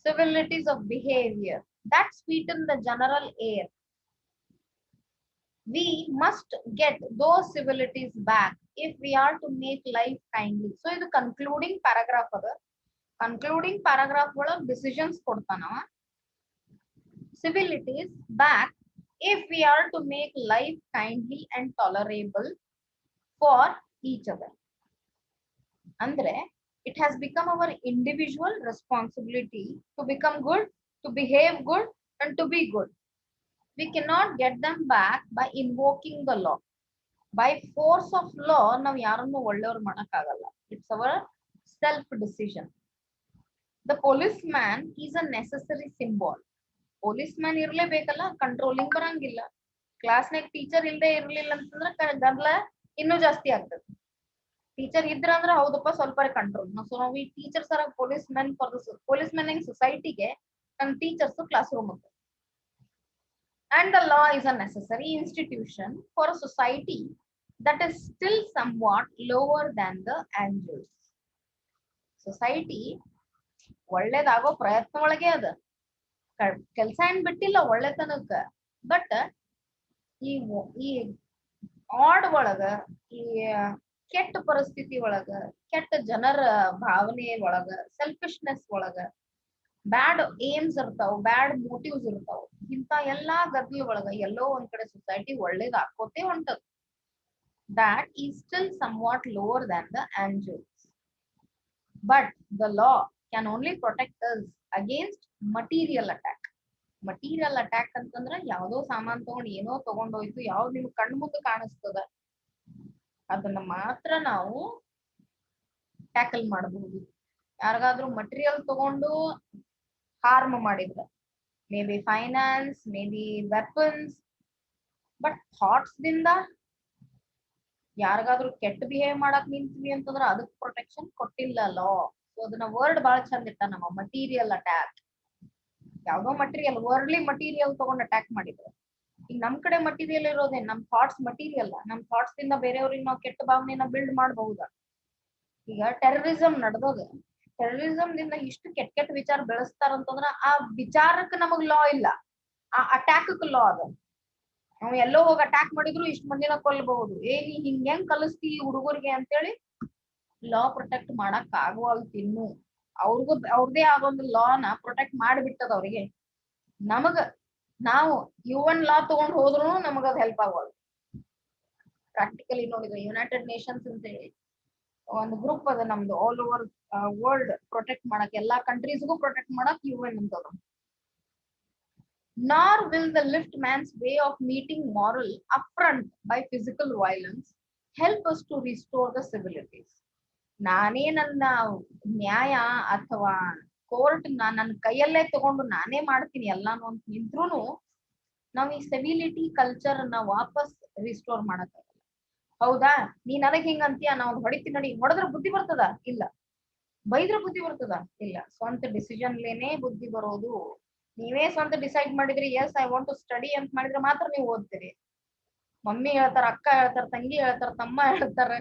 Civilities of behavior that sweeten the general air. We must get those civilities back if we are to make life kindly. So ಇದು concluding paragraph ಅದ. Concluding paragraph ಒಳಗೆ decisions ಕೊಡ್ತಾನವ. Civilities back if we are to make life kindly and tolerable for each other. Andre, it has become our individual responsibility to become good, to behave good, and to be good. We cannot get them back by invoking the law. By force of law, ನಾವು ಯಾರನ್ನು ಒಳ್ಳೆಯವರು ಮಾಡಕ್ಕಾಗಲ್ಲ. It's our self decision. The policeman is a necessary symbol. Policeman ಇರ್ಲೇಬೇಕಲ್ಲ, controlling ಬರಂಗಿಲ್ಲ. ಕ್ಲಾಸ್ನಾಗ teacher ಇಲ್ಲದೆ ಇರ್ಲಿಲ್ಲ ಅಂತಂದ್ರೆ ಗದ್ದಲ ಇನ್ನೂ ಜಾಸ್ತಿ ಆಗ್ತದೆ. ಟೀಚರ್ ಇದ್ರ ಅಂದ್ರೆ ಹೌದಪ್ಪ ಸ್ವಲ್ಪ ಕಂಟ್ರೋಲ್. ಸೊ ನಾವು ಈ teachers R policemen for the policemen in society-ಗೆ ನಮ್ಮ ಟೀಚರ್ಸ್ ಕ್ಲಾಸ್ ರೂಮ್ ಅಂತ. And the law is a necessary institution for a society that is still somewhat lower than the angels. Society ಒಳ್ಳೇದಾಗೋ ಪ್ರಯತ್ನ ಒಳಗೆ ಅದ, ಕೆಲಸ ಏನ್ ಬಿಟ್ಟಿಲ್ಲ ಒಳ್ಳೆತನಕ್ಕ. ಬಟ್ ಈ ಆಡ್ ಒಳಗ, ಈ ಕೆಟ್ಟ ಪರಿಸ್ಥಿತಿ ಒಳಗ, ಕೆಟ್ಟ ಜನರ ಭಾವನೆ ಒಳಗ, ಸೆಲ್ಫಿಶ್ನೆಸ್ ಒಳಗ ಬ್ಯಾಡ್ ಏಮ್ಸ್ ಇರ್ತಾವ, ಬ್ಯಾಡ್ ಮೋಟಿವ್ಸ್ ಇರ್ತಾವ. ಇಂತ ಎಲ್ಲಾ ಗದ್ದಲ ಒಳಗ ಎಲ್ಲೋ ಒಂದ್ ಕಡೆ ಸೊಸೈಟಿ ಒಳ್ಳೇದ್ ಹಾಕೋತೆ ಹೊಂಟದ. That is still somewhat lower than the angels. But the law can only protect us against material attack. Material attack ಅಂತಂದ್ರ ಯಾವ್ದೋ ಸಾಮಾನ್ ತಗೊಂಡ್ ಏನೋ ತಗೊಂಡೋಯ್ತು, ಯಾವ್ದು ನಿಮ್ಗೆ ಕಣ್ ಮುಂದೆ ಕಾಣಿಸ್ತದ ಅದನ್ನ ಮಾತ್ರ ನಾವು ಟ್ಯಾಕಲ್ ಮಾಡಬಹುದು. ಯಾರಿಗಾದ್ರೂ ಮಟೀರಿಯಲ್ ತಗೊಂಡು ಹಾರ್ಮ್ ಮಾಡಿದ್ರ, may be finance, may be weapons, but thoughts ದಿಂದ ಯಾರಿಗಾದ್ರೂ ಕೆಟ್ಟ ಬಿಹೇವ್ ಮಾಡಕ್ ನಿಂತೀವಿ ಅಂತಂದ್ರ ಅದಕ್ಕೆ ಪ್ರೊಟೆಕ್ಷನ್ ಕೊಟ್ಟಿಲ್ಲ ಲಾ. ಸೊ ಅದನ್ನ ವರ್ಡ್ ಬಹಳ ಚಂದ ಇಟ್ಟ ನಮ್ಮ, ಮಟೀರಿಯಲ್ ಅಟ್ಯಾಕ್. ಯಾವ್ದೋ ಮಟೀರಿಯಲ್, ವರ್ಡ್ಲಿ ಮಟೀರಿಯಲ್ ತಗೊಂಡ್ ಅಟ್ಯಾಕ್ ಮಾಡಿದ್ರು. ಈಗ ನಮ್ ಕಡೆ ಮಟೀರಿಯಲ್ ಇರೋದೇ ನಮ್ ಥಾಟ್ಸ್ ಮಟೀರಿಯಲ್. ನಮ್ ಥಾಟ್ಸ್ ದಿಂದ ಬೇರೆಯವ್ರಿಗೆ ನಾವು ಕೆಟ್ಟ ಭಾವನೆನ ಬಿಲ್ಡ್ ಮಾಡಬಹುದಾ? ಈಗ ಟೆರರಿಸಂ ನಡೆದೋದ, ಟೆರರಿಸಂ ದಿಂದ ಇಷ್ಟು ಕೆಟ್ಟ ವಿಚಾರ ಬೆಳೆಸ್ತಾರಂತಂದ್ರ ಆ ವಿಚಾರಕ್ಕೆ ನಮಗ್ ಲಾ ಇಲ್ಲ. ಆ ಅಟ್ಯಾಕ್ ಲಾ ಅದ. ನಾವು ಎಲ್ಲೋ ಹೋಗಿ ಅಟ್ಯಾಕ್ ಮಾಡಿದ್ರು ಇಷ್ಟ ಮಂದಿನ ಕೊಲ್ಲಬಹುದು. ನೀ ಹಿಂಗ್ ಹೆಂಗ್ ಕಲಿಸ್ತಿ ಹುಡುಗರಿಗೆ ಅಂತೇಳಿ ಲಾ ಪ್ರೊಟೆಕ್ಟ್ ಮಾಡಕ್ ಆಗುವಲ್ತು ಇನ್ನು. ಅವ್ರಿಗೂ ಅವ್ರದೇ ಆದೊಂದು ಲಾನ ಪ್ರೊಟೆಕ್ಟ್ ಮಾಡಿಬಿಟ್ಟದ ಅವ್ರಿಗೆ. ನಮಗ ನಾವು UN ಲಾ ತಗೊಂಡ್ ಹೋದ್ರು ನಮಗ ಅದ್ ಹೆಲ್ಪ್ ಆಗೋದು. ಪ್ರಾಕ್ಟಿಕಲಿ ನೋಡಿದ್ರೆ ಯುನೈಟೆಡ್ ನೇಷನ್ಸ್ ಅಂತ ಹೇಳಿ ಒಂದು ಗ್ರೂಪ್ ಅದ ನಮ್ದು ಆಲ್ ಓವರ್ ವರ್ಲ್ಡ್ ಪ್ರೊಟೆಕ್ಟ್ ಮಾಡಕ್, ಎಲ್ಲಾ ಕಂಟ್ರೀಸ್ಗೂ ಪ್ರೊಟೆಕ್ಟ್ ಮಾಡಕ್ UN ಅಂತದ. Nor will the lift man's way of meeting moral affront by physical violence help us to restore the civilities. ನಾನೇ ನನ್ನ ನ್ಯಾಯ ಅಥವಾ ಕೋರ್ಟ್ ನನ್ನ ಕೈಯಲ್ಲೇ ತಗೊಂಡು ನಾನೇ ಮಾಡ್ತೀನಿ ಎಲ್ಲಾನು ಅಂತ ನಿಂತ್ರುನು ನಾವ್ ಈ ಸಿವಿಲಿಟಿ ಕಲ್ಚರ್ ನ ವಾಪಸ್ ರಿಸ್ಟೋರ್ ಮಾಡಕ್ಕಾಗಲ್ಲ. ಹೌದಾ, ನೀ ನನಗ್ ಹಿಂಗ ಅಂತೀಯ, ನಾವು ಹೊಡಿತೀನಿ ನೋಡಿ, ಹೊಡೆದ್ರ ಬುದ್ಧಿ ಬರ್ತದ? ಇಲ್ಲ. ಬೈದ್ರ ಬುದ್ಧಿ ಬರ್ತದ? ಇಲ್ಲ. ಸ್ವಂತ ಡಿಸಿಷನ್ಲೇನೆ ಬುದ್ಧಿ ಬರೋದು. ನೀವೇ ಸ್ವಂತ ಡಿಸೈಡ್ ಮಾಡಿದ್ರಿ as I want to study ಅಂತ ಮಾಡಿದ್ರೆ ಮಾತ್ರ ನೀವು ಓದ್ತೀರಿ. ಮಮ್ಮಿ ಹೇಳ್ತಾರ, ಅಕ್ಕ ಹೇಳ್ತಾರ, ತಂಗಿ ಹೇಳ್ತಾರ, ತಮ್ಮ ಹೇಳ್ತಾರ,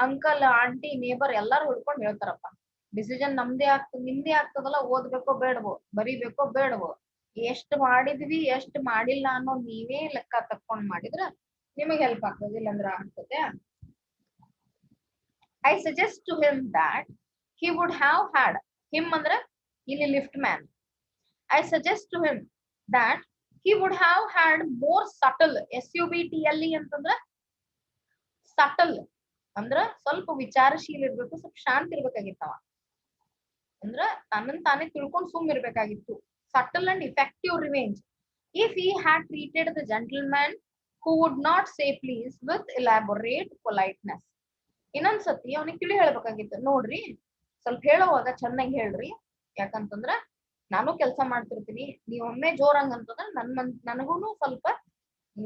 ಅಂಕಲ್ ಆಂಟಿ ನೇಬರ್ ಎಲ್ಲಾರು ಹಿಡ್ಕೊಂಡು ಹೇಳ್ತಾರಪ್ಪ. ಡಿಸಿಷನ್ ನಮ್ದೇ ಆಗ್ತದ, ನಿಮ್ದೇ ಆಗ್ತದಲ್ಲ, ಓದ್ಬೇಕೋ ಬೇಡವೋ, ಬರಿಬೇಕೋ ಬೇಡವೋ, ಎಷ್ಟ್ ಮಾಡಿದ್ವಿ ಎಷ್ಟ್ ಮಾಡಿಲ್ಲ ಅನ್ನೋ ನೀವೇ ಲೆಕ್ಕ ತಕ್ಕೊಂಡ್ ಮಾಡಿದ್ರ ನಿಮಗ್ ಹೆಲ್ಪ್ ಆಗ್ತದ, ಇಲ್ಲಂದ್ರ ಆಗ್ತದೆ. I suggest to him that he would have had, him ಅಂದ್ರ ಇಲ್ಲಿ lift man. I suggest to him that he would have had more subtle, SUBTLE ಅಂತಂದ್ರ subtle ಅಂದ್ರ ಸ್ವಲ್ಪ ವಿಚಾರಶೀಲ ಇರ್ಬೇಕು, ಸ್ವಲ್ಪ ಶಾಂತ ಇರ್ಬೇಕಾಗಿತ್ತವ. ಅಂದ್ರ ತನ್ನನ್ ತಾನೇ ತಿಳ್ಕೊಂಡ್ ಸುಮ್ ಇರ್ಬೇಕಾಗಿತ್ತು. Subtle and effective revenge if he had treated the gentleman who would not say please with elaborate politeness. ಇನ್ನೊಂದ್ಸತಿ ಅವನಿಗೆ ತಿಳಿ ಹೇಳ್ಬೇಕಾಗಿತ್ತು, ನೋಡ್ರಿ ಸ್ವಲ್ಪ ಹೇಳೋವಾಗ ಚೆನ್ನಾಗಿ ಹೇಳ್ರಿ, ಯಾಕಂತಂದ್ರ ನಾನು ಕೆಲಸ ಮಾಡ್ತಿರ್ತೀನಿ, ನೀವೊಮ್ಮೆ ಜೋರಂಗ್ ಅಂತಂದ್ರ ನನಗೂನು ಸ್ವಲ್ಪ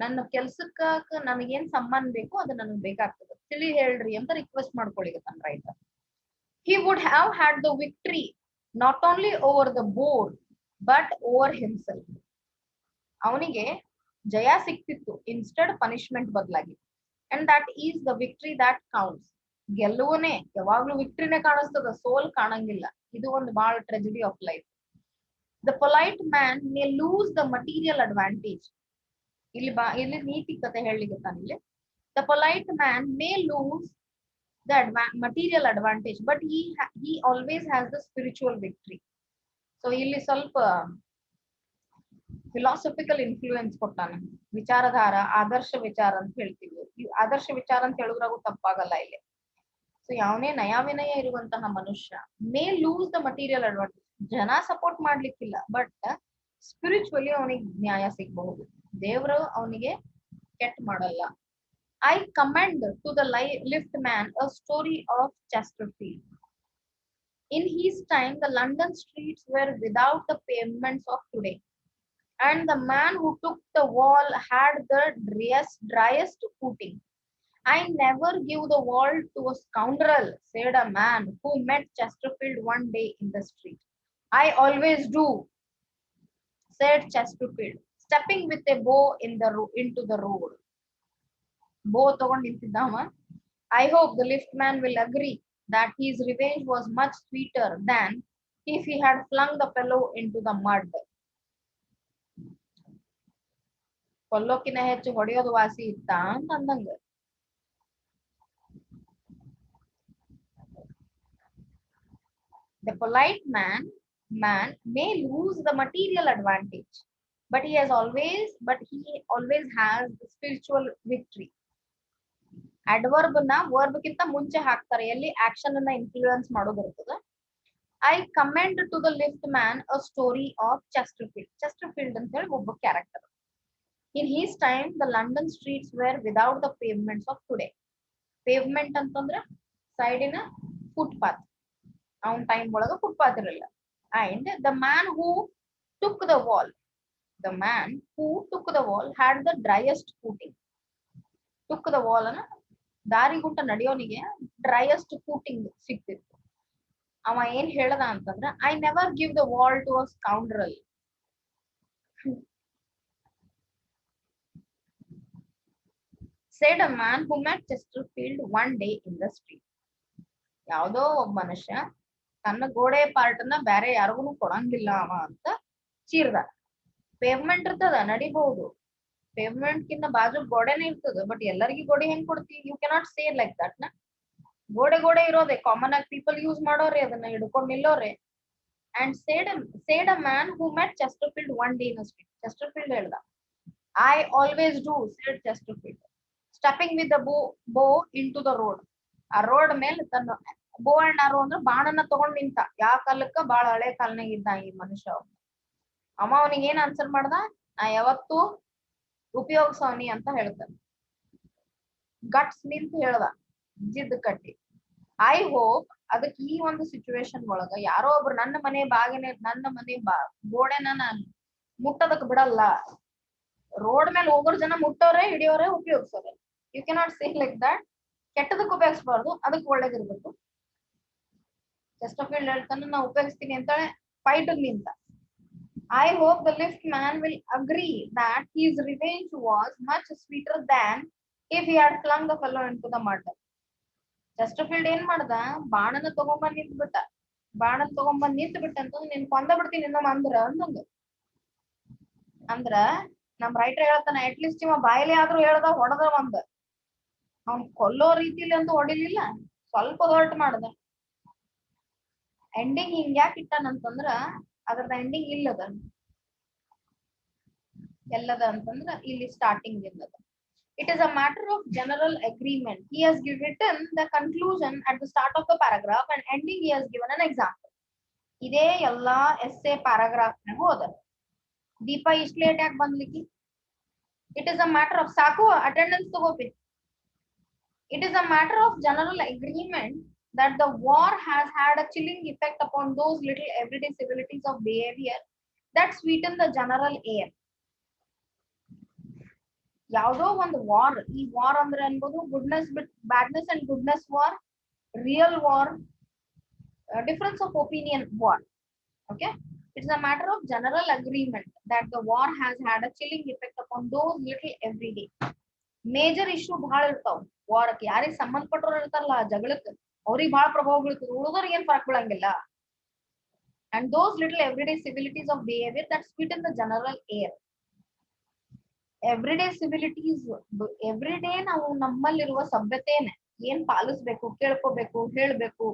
ನನ್ನ ಕೆಲ್ಸಕ್ಕ ನನಗೇನ್ ಸಂಬಂಧ ಬೇಕು ಅದು ನನಗ್ ಬೇಕಾಗ್ತದೆ, ತಿಳಿ ಹೇಳ್ರಿ ಅಂತ ರಿಕ್ವೆಸ್ಟ್ ಮಾಡ್ಕೊಳಿಗತ್ತಾನ writer. He would have had the victory not only over the board but over himself. ಅವನಿಗೆ ಜಯ ಸಿಕ್ತಿತ್ತು ಇನ್ಸ್ಟೆಡ್ ಪನಿಷ್ಮೆಂಟ್ ಬದಲಾಗಿ. And that is the victory that counts. ಗೆಲ್ಲುವನೇ ಯಾವಾಗ್ಲೂ ವಿಕ್ಟ್ರಿನೇ ಕಾಣಿಸ್ತದ, ಸೋಲ್ ಕಾಣಂಗಿಲ್ಲ. ಇದು ಒಂದು ಬಹಳ tragedy of life. The polite man may lose the material advantage. ಇಲ್ಲಿ ನೀತಿ ಕತೆ ಹೇಳಲಿಕ್ಕೆ The polite man may lose the material advantage, but he always has the spiritual victory. So ಇಲ್ಲಿ ಸ್ವಲ್ಪ ಫಿಲಾಸಫಿಕಲ್ ಇನ್ಫ್ಲೂಯೆನ್ಸ್ ಕೊಟ್ಟಾನ. ವಿಚಾರಧಾರ, ಆದರ್ಶ ವಿಚಾರ ಅಂತ ಹೇಳ್ತೀವಿ. ಈ ಆದರ್ಶ ವಿಚಾರ ಅಂತ ಹೇಳುದ್ರಾಗೂ ತಪ್ಪಾಗಲ್ಲ ಇಲ್ಲಿ. ಸೊ ಯಾವನೇ ನಯಾವಿನಯ ಇರುವಂತಹ ಮನುಷ್ಯ may lose the material advantage. ಜನ ಸಪೋರ್ಟ್ ಮಾಡ್ಲಿಕ್ಕಿಲ್ಲ, ಬಟ್ ಸ್ಪಿರಿಚುವಲಿ ಅವನಿಗೆ ನ್ಯಾಯ ಸಿಗಬಹುದು. ದೇವರು ಅವನಿಗೆ ಕೆಟ್ಟ ಮಾಡಲ್ಲ. I commend to the lift man a story of Chesterfield. In his time, the London streets were without the pavements of today, and the man who took the wall had the driest footing. I never give the wall to a scoundrel, said a man who met Chesterfield one day in the street. I always do, said Chesterfield, stepping with a bow into the road. Bow ತಗೊಂಡ್ ನಿಂತಿದ್ದವ. I hope the liftman will agree that his revenge was much sweeter than if he had flung the fellow into the mud. ಕೊಲ್ಲೋಕಿನ ಹೆಚ್ಚು ಹೊಡೆಯೋದು ವಾಸಿ ಇತ್ತ ಅಂತ ಅಂದಂಗ. The polite man may lose the material advantage, but he always has the spiritual victory. Adverb na verb ಕಿಂತ ಮುಂಚೆ ಹಾಕ್ತಾರೆ, ಎಲ್ಲಿ ಆಕ್ಷನ್ ಅನ್ನ influence ಮಾಡೋದಿರ್ತದೆ. I commend to the lift man a story of Chesterfield. Chesterfield ಅಂತ ಹೇಳಿ ಒಬ್ಬ character. In his time, the London streets were without the pavements of today. Pavement ಅಂತಂದ್ರೆ ಸೈಡಿನ footpath. ಅವನ ಟೈಮ್ ಒಳಗ ಫುಟ್ಪಾತ್ ಇರಲಿಲ್ಲ. And the man who took the wall had the driest footing. Took the wall ಅನ್ನ ದಾರಿಗುಂಟ ನಡೆಯೋನಿಗೆ driest footing ಸಿಕ್ತಿತ್ತು. ಅವ ಏನ್ ಹೇಳದ ಅಂತಂದ್ರ, I never give the wall to a scoundrel. said a man who met Chesterfield one day in the street. ಯಾವುದೋ ಒಬ್ಬ ಮನುಷ್ಯ ತನ್ನ ಗೋಡೆ ಪಾರ್ಟ್ ಅನ್ನ ಬೇರೆ ಯಾರಿಗೂ ಕೊಡಂಗಿಲ್ಲ ಅವ ಅಂತ ಚೀರ್ದ. ಪೇವ್ಮೆಂಟ್ ಇರ್ತದ ನಡಿಬಹುದು, ಪೇವ್ಮೆಂಟ್ ಕಿಂತ ಬಾಜು ಗೋಡೆನೇ ಇರ್ತದ, ಬಟ್ ಎಲ್ಲರಿಗೂ ಗೋಡೆ ಹೆಂಗ್ ಕೊಡ್ತೀವಿ? You cannot say like that ನ. ಗೋಡೆ ಗೋಡೆ ಇರೋದೆ ಕಾಮನ್ ಆಗಿ ಪೀಪಲ್ ಯೂಸ್ ಮಾಡೋರೆ, ಅದನ್ನ ಹಿಡ್ಕೊಂಡ್ ನಿಲ್ಲೋರೆ. And said a man who met Chesterfield one day in a street. Chesterfield ಹೇಳ್ದ, I always do, said Chesterfield, stepping with the bow into the road. ಆ ರೋಡ್ ಮೇಲೆ ತನ್ನ ಬೋ ಅಂಡ್ ಆರೋ ಅಂದ್ರೆ ಬಾಣನ್ನ ತಗೊಂಡ್ ನಿಂತ. ಯಾವ ಕಾಲಕ್ಕ? ಬಾಳ ಹಳೆ ಕಾಲನಾಗ ಇದ್ದ ಈ ಮನುಷ್ಯ. ಅವ ಅವನಿಗೆ ಏನ್ ಆನ್ಸರ್ ಮಾಡ್ದ? ನಾ ಯಾವತ್ತು ಉಪಯೋಗಿಸವನಿ ಅಂತ ಹೇಳ್ತಾನೆ. ಗಟ್ಸ್ ನಿಂತ ಹೇಳ್ದ, ಜಿದ್ ಕಟ್ಟಿ. ಐ ಹೋಪ್ ಅದಕ್ಕೆ ಈ ಒಂದು ಸಿಚುವೇಶನ್ ಒಳಗ ಯಾರೋ ಒಬ್ರು ನನ್ನ ಮನೆ ಗೋಡೆನ ನಾನು ಮುಟ್ಟದಕ್ ಬಿಡಲ್ಲ. ರೋಡ್ ಮೇಲೆ ಹೋಗೋರ್ ಜನ ಮುಟ್ಟೋರೆ, ಹಿಡಿಯೋರೆ, ಉಪಯೋಗಿಸೋರೆ. You cannot say like that. ಕೆಟ್ಟದಕ್ಕೆ ಉಪಯೋಗಿಸಬಾರ್ದು, ಅದಕ್ಕೆ ಒಳ್ಳೇದಿರ್ಬೇಕು. ಚೆಸ್ಟರ್ಫೀಲ್ಡ್ ಹೇಳ್ತಾನೆ, ನಾ ಉಪಯೋಗಿಸ್ತೀನಿ ಅಂತಾಳೆ ಫೈಟ್ ನಿಂತ. I hope the lift man will agree that his revenge was much sweeter than if he had flung the fellow into the mud. ಚೆಸ್ಟರ್ಫೀಲ್ಡ್ ಏನ್ ಮಾಡ್ದ? ಬಾಣನ ತಗೊಂಬಂದ್ ನಿಂತ್ಬಿಟ್ಟ. ಅಂತ ನೀನ್ ಕೊಂದ ಬಿಡ್ತೀನಿ ಅಂದ್ರ ನಮ್ ರೈಟರ್ ಹೇಳ್ತಾನ, ಅಟ್ಲೀಸ್ಟ್ ಇವ ಬಾಯಿಲೆ ಆದ್ರೂ ಹೇಳ್ದ, ಹೊಡೆದ ಒಂದ್. ಅವ್ನ್ ಕೊಲ್ಲೋ ರೀತಿಲಿ ಅಂತೂ ಹೊಡಿಲಿಲ್ಲ, ಸ್ವಲ್ಪ ಹರ್ಟ್ ಮಾಡ್ದ. ಎಂಡಿಂಗ್ ಹಿಂಗ್ ಯಾಕೆ ಇಟ್ಟಾನಂತಂದ್ರ ಅದ್ರದ ಎಂಡಿಂಗ್ ಇಲ್ಲದ. ಎಲ್ಲದ ಅಂತಂದ್ರ ಇಲ್ಲಿ ಸ್ಟಾರ್ಟಿಂಗ್ ಇಲ್ಲದ. It is a matter of general agreement. He has written the conclusion at the start of the paragraph and ending he has given an example. ಇದೇ ಎಲ್ಲಾ essay paragraph ನಾಗ ಹೋದ. ದೀಪ ಇಷ್ಟ ಲೇಟ್ ಯಾಕೆ ಬಂದ್ಲಿಕ್ಕೆ? It is a matter of ಸಾಕು attendance ತಗೋಪಿ. It is a matter of general agreement that the war has had a chilling effect upon those little everyday civilities of behavior that sweeten the general air. ಯಾವುದೋ ಒಂದು war, ಈ war ಅಂದ್ರೆ ಅನ್ಬೋದು goodness bit badness and goodness war, real war, difference of opinion war. Okay, it's a matter of general agreement that the war has had a chilling effect upon those little everyday. Major issue ಬಹಳ ಇರ್ತಾವ ವಾರಕ್ಕೆ. ಯಾರಿಗೆ ಸಂಬಂಧಪಟ್ಟವ್ರು ಇರ್ತಾರಲ್ಲ ಜಗಳಕ್ಕೆ, ಅವ್ರಿಗೆ ಬಹಳ ಪ್ರಭಾವ ಬೀಳ್ತದೆ, ಉಳಿದವ್ರಿಗೆ ಏನ್ ಫರಕ್ ಬೀಳಂಗಿಲ್ಲ. And those little everyday civilities of behaviour that sweeten the general air. Everyday civilities, everyday ನಾವು ನಮ್ಮಲ್ಲಿರುವ ಸಭ್ಯತೆನೆ ಏನ್ ಪಾಲಿಸ್ಬೇಕು, ಕೇಳ್ಕೋಬೇಕು, ಹೇಳ್ಬೇಕು,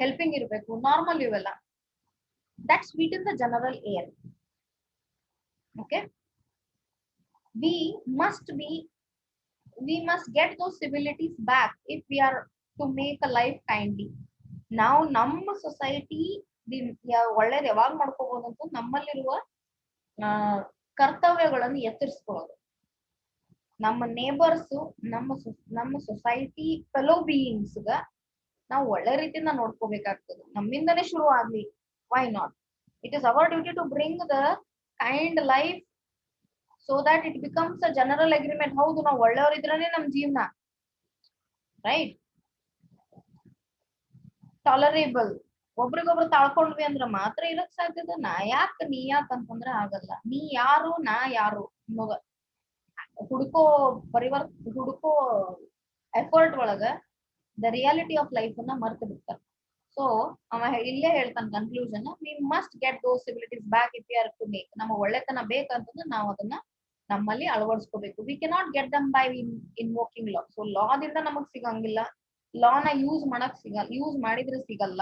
ಹೆಲ್ಪಿಂಗ್ ಇರ್ಬೇಕು, ನಾರ್ಮಲ್ ಇವೆಲ್ಲ. That sweeten the general air. Okay, we must get those civilities back if we are to make a life kindly. ನಾವು ನಮ್ಮ society ಒಳ್ಳೇದ್ ಯಾವಾಗ ಮಾಡ್ಕೋಬಹುದು ಅಂತ ನಮ್ಮಲ್ಲಿರುವ ಕರ್ತವ್ಯಗಳನ್ನು ಎಚ್ಚರಿಸ್ಕೊಳ್ಳೋದು. ನಮ್ಮ ನೇಬರ್ಸ್, ನಮ್ಮ ಸೊಸೈಟಿ ಫೆಲೋ ಬೀಯಿಂಗ್ಸ್ ನಾವು ಒಳ್ಳೆ ರೀತಿಯಿಂದ ನೋಡ್ಕೋಬೇಕಾಗ್ತದೆ. ನಮ್ಮಿಂದನೇ ಶುರು ಆಗ್ಲಿ, why not? It is our duty to bring the kind life so that it becomes a general agreement. ಹೌದು, ನಾವು ಒಳ್ಳೆಯವರಿದ್ರೇನೆ ನಮ್ ಜೀವನ, ರೈಟ್? ಟಾಲರೇಬಲ್. ಒಬ್ರಿಗೊಬ್ರು ತಾಳ್ಕೊಂಡ್ವಿ ಅಂದ್ರ ಮಾತ್ರ ಇರಕ್ ಸಾಧ್ಯದ. ನಾ ಯಾಕ ನೀ ಯಾಕ ಅಂತಂದ್ರ ಆಗಲ್ಲ. ನೀ ಯಾರು, ನಾ ಯಾರು ಹುಡುಕೋ ಎಫರ್ಟ್ ಒಳಗ ದ ರಿಯಾಲಿಟಿ ಆಫ್ ಲೈಫ್ ಅನ್ನ ಮರ್ತು ಬಿಡ್ತಾರ. ಸೊ ಅವ ಇಲ್ಲೇ ಹೇಳ್ತಾನ conclusion, we must get those civilities back if you are to make. ನಮ್ಮ ಒಳ್ಳೆತನ ಬೇಕಂತಂದ್ರೆ ನಾವು ಅದನ್ನ ನಮ್ಮಲ್ಲಿ ಅಳವಡಿಸ್ಕೋಬೇಕು. We cannot get them by invoking law. So ಲಾದಿಂದ ನಮಗ್ ಸಿಗಂಗಿಲ್ಲ, ಲಾನ ಯೂಸ್ ಮಾಡಿದ್ರೆ ಸಿಗಲ್ಲ.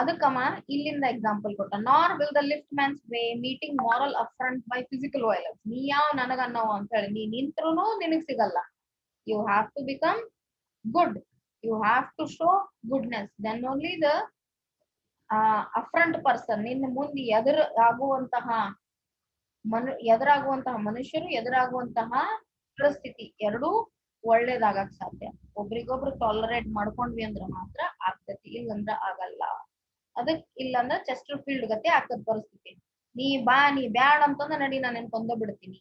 ಅದಕ್ಕಮ್ಮ ಇಲ್ಲಿಂದ ಎಕ್ಸಾಂಪಲ್ ಕೊಟ್ಟ, nor will the lift man's way meeting moral affront by physical violence. ನೀ ಯಾವ ನನಗನ್ನೋ ಅಂತ ಹೇಳಿ ನೀ ನಿಂತ್ರು ನಿನಗ್ ಸಿಗಲ್ಲ. You have to become good, you have to show goodness, then only the affront person, ನಿನ್ನ ಮುಂದೆ ಎದುರಾಗುವಂತಹ ಮನುಷ್ಯರು, ಎದುರಾಗುವಂತಹ ಪರಿಸ್ಥಿತಿ ಎರಡೂ ಒಳ್ಳೇದಾಗಕ್ ಸಾಧ್ಯ. ಒಬ್ರಿಗೊಬ್ರು ಟಾಲರೇಟ್ ಮಾಡ್ಕೊಂಡ್ವಿ ಅಂದ್ರ ಮಾತ್ರ ಆಗ್ತೈತಿ, ಇಲ್ಲಂದ್ರ ಆಗಲ್ಲ. ಇಲ್ಲಂದ್ರ ಚೆಸ್ಟರ್ಫೀಲ್ಡ್ ಗತೆ ಆಗ್ತದ ಪರಿಸ್ಥಿತಿ. ನೀ ಬ್ಯಾಡ್ ಅಂತಂದ್ರ ನಡಿ, ನಾನು ಕೊಂದ ಬಿಡ್ತೀನಿ.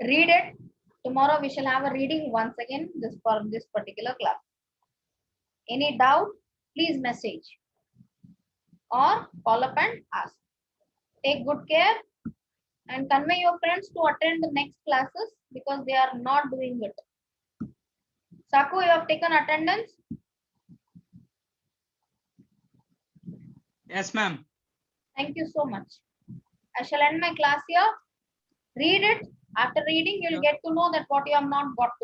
Read it. Tomorrow we shall have a reading once again for this particular class. Any doubt, please message or call up and ask. Take good care and convey your friends to attend the next classes because they are not doing it. Saku, you have taken attendance? Yes, ma'am. Thank you so much. I shall end my class here. Read it. After reading, you'll Yeah. get to know that what you have not got to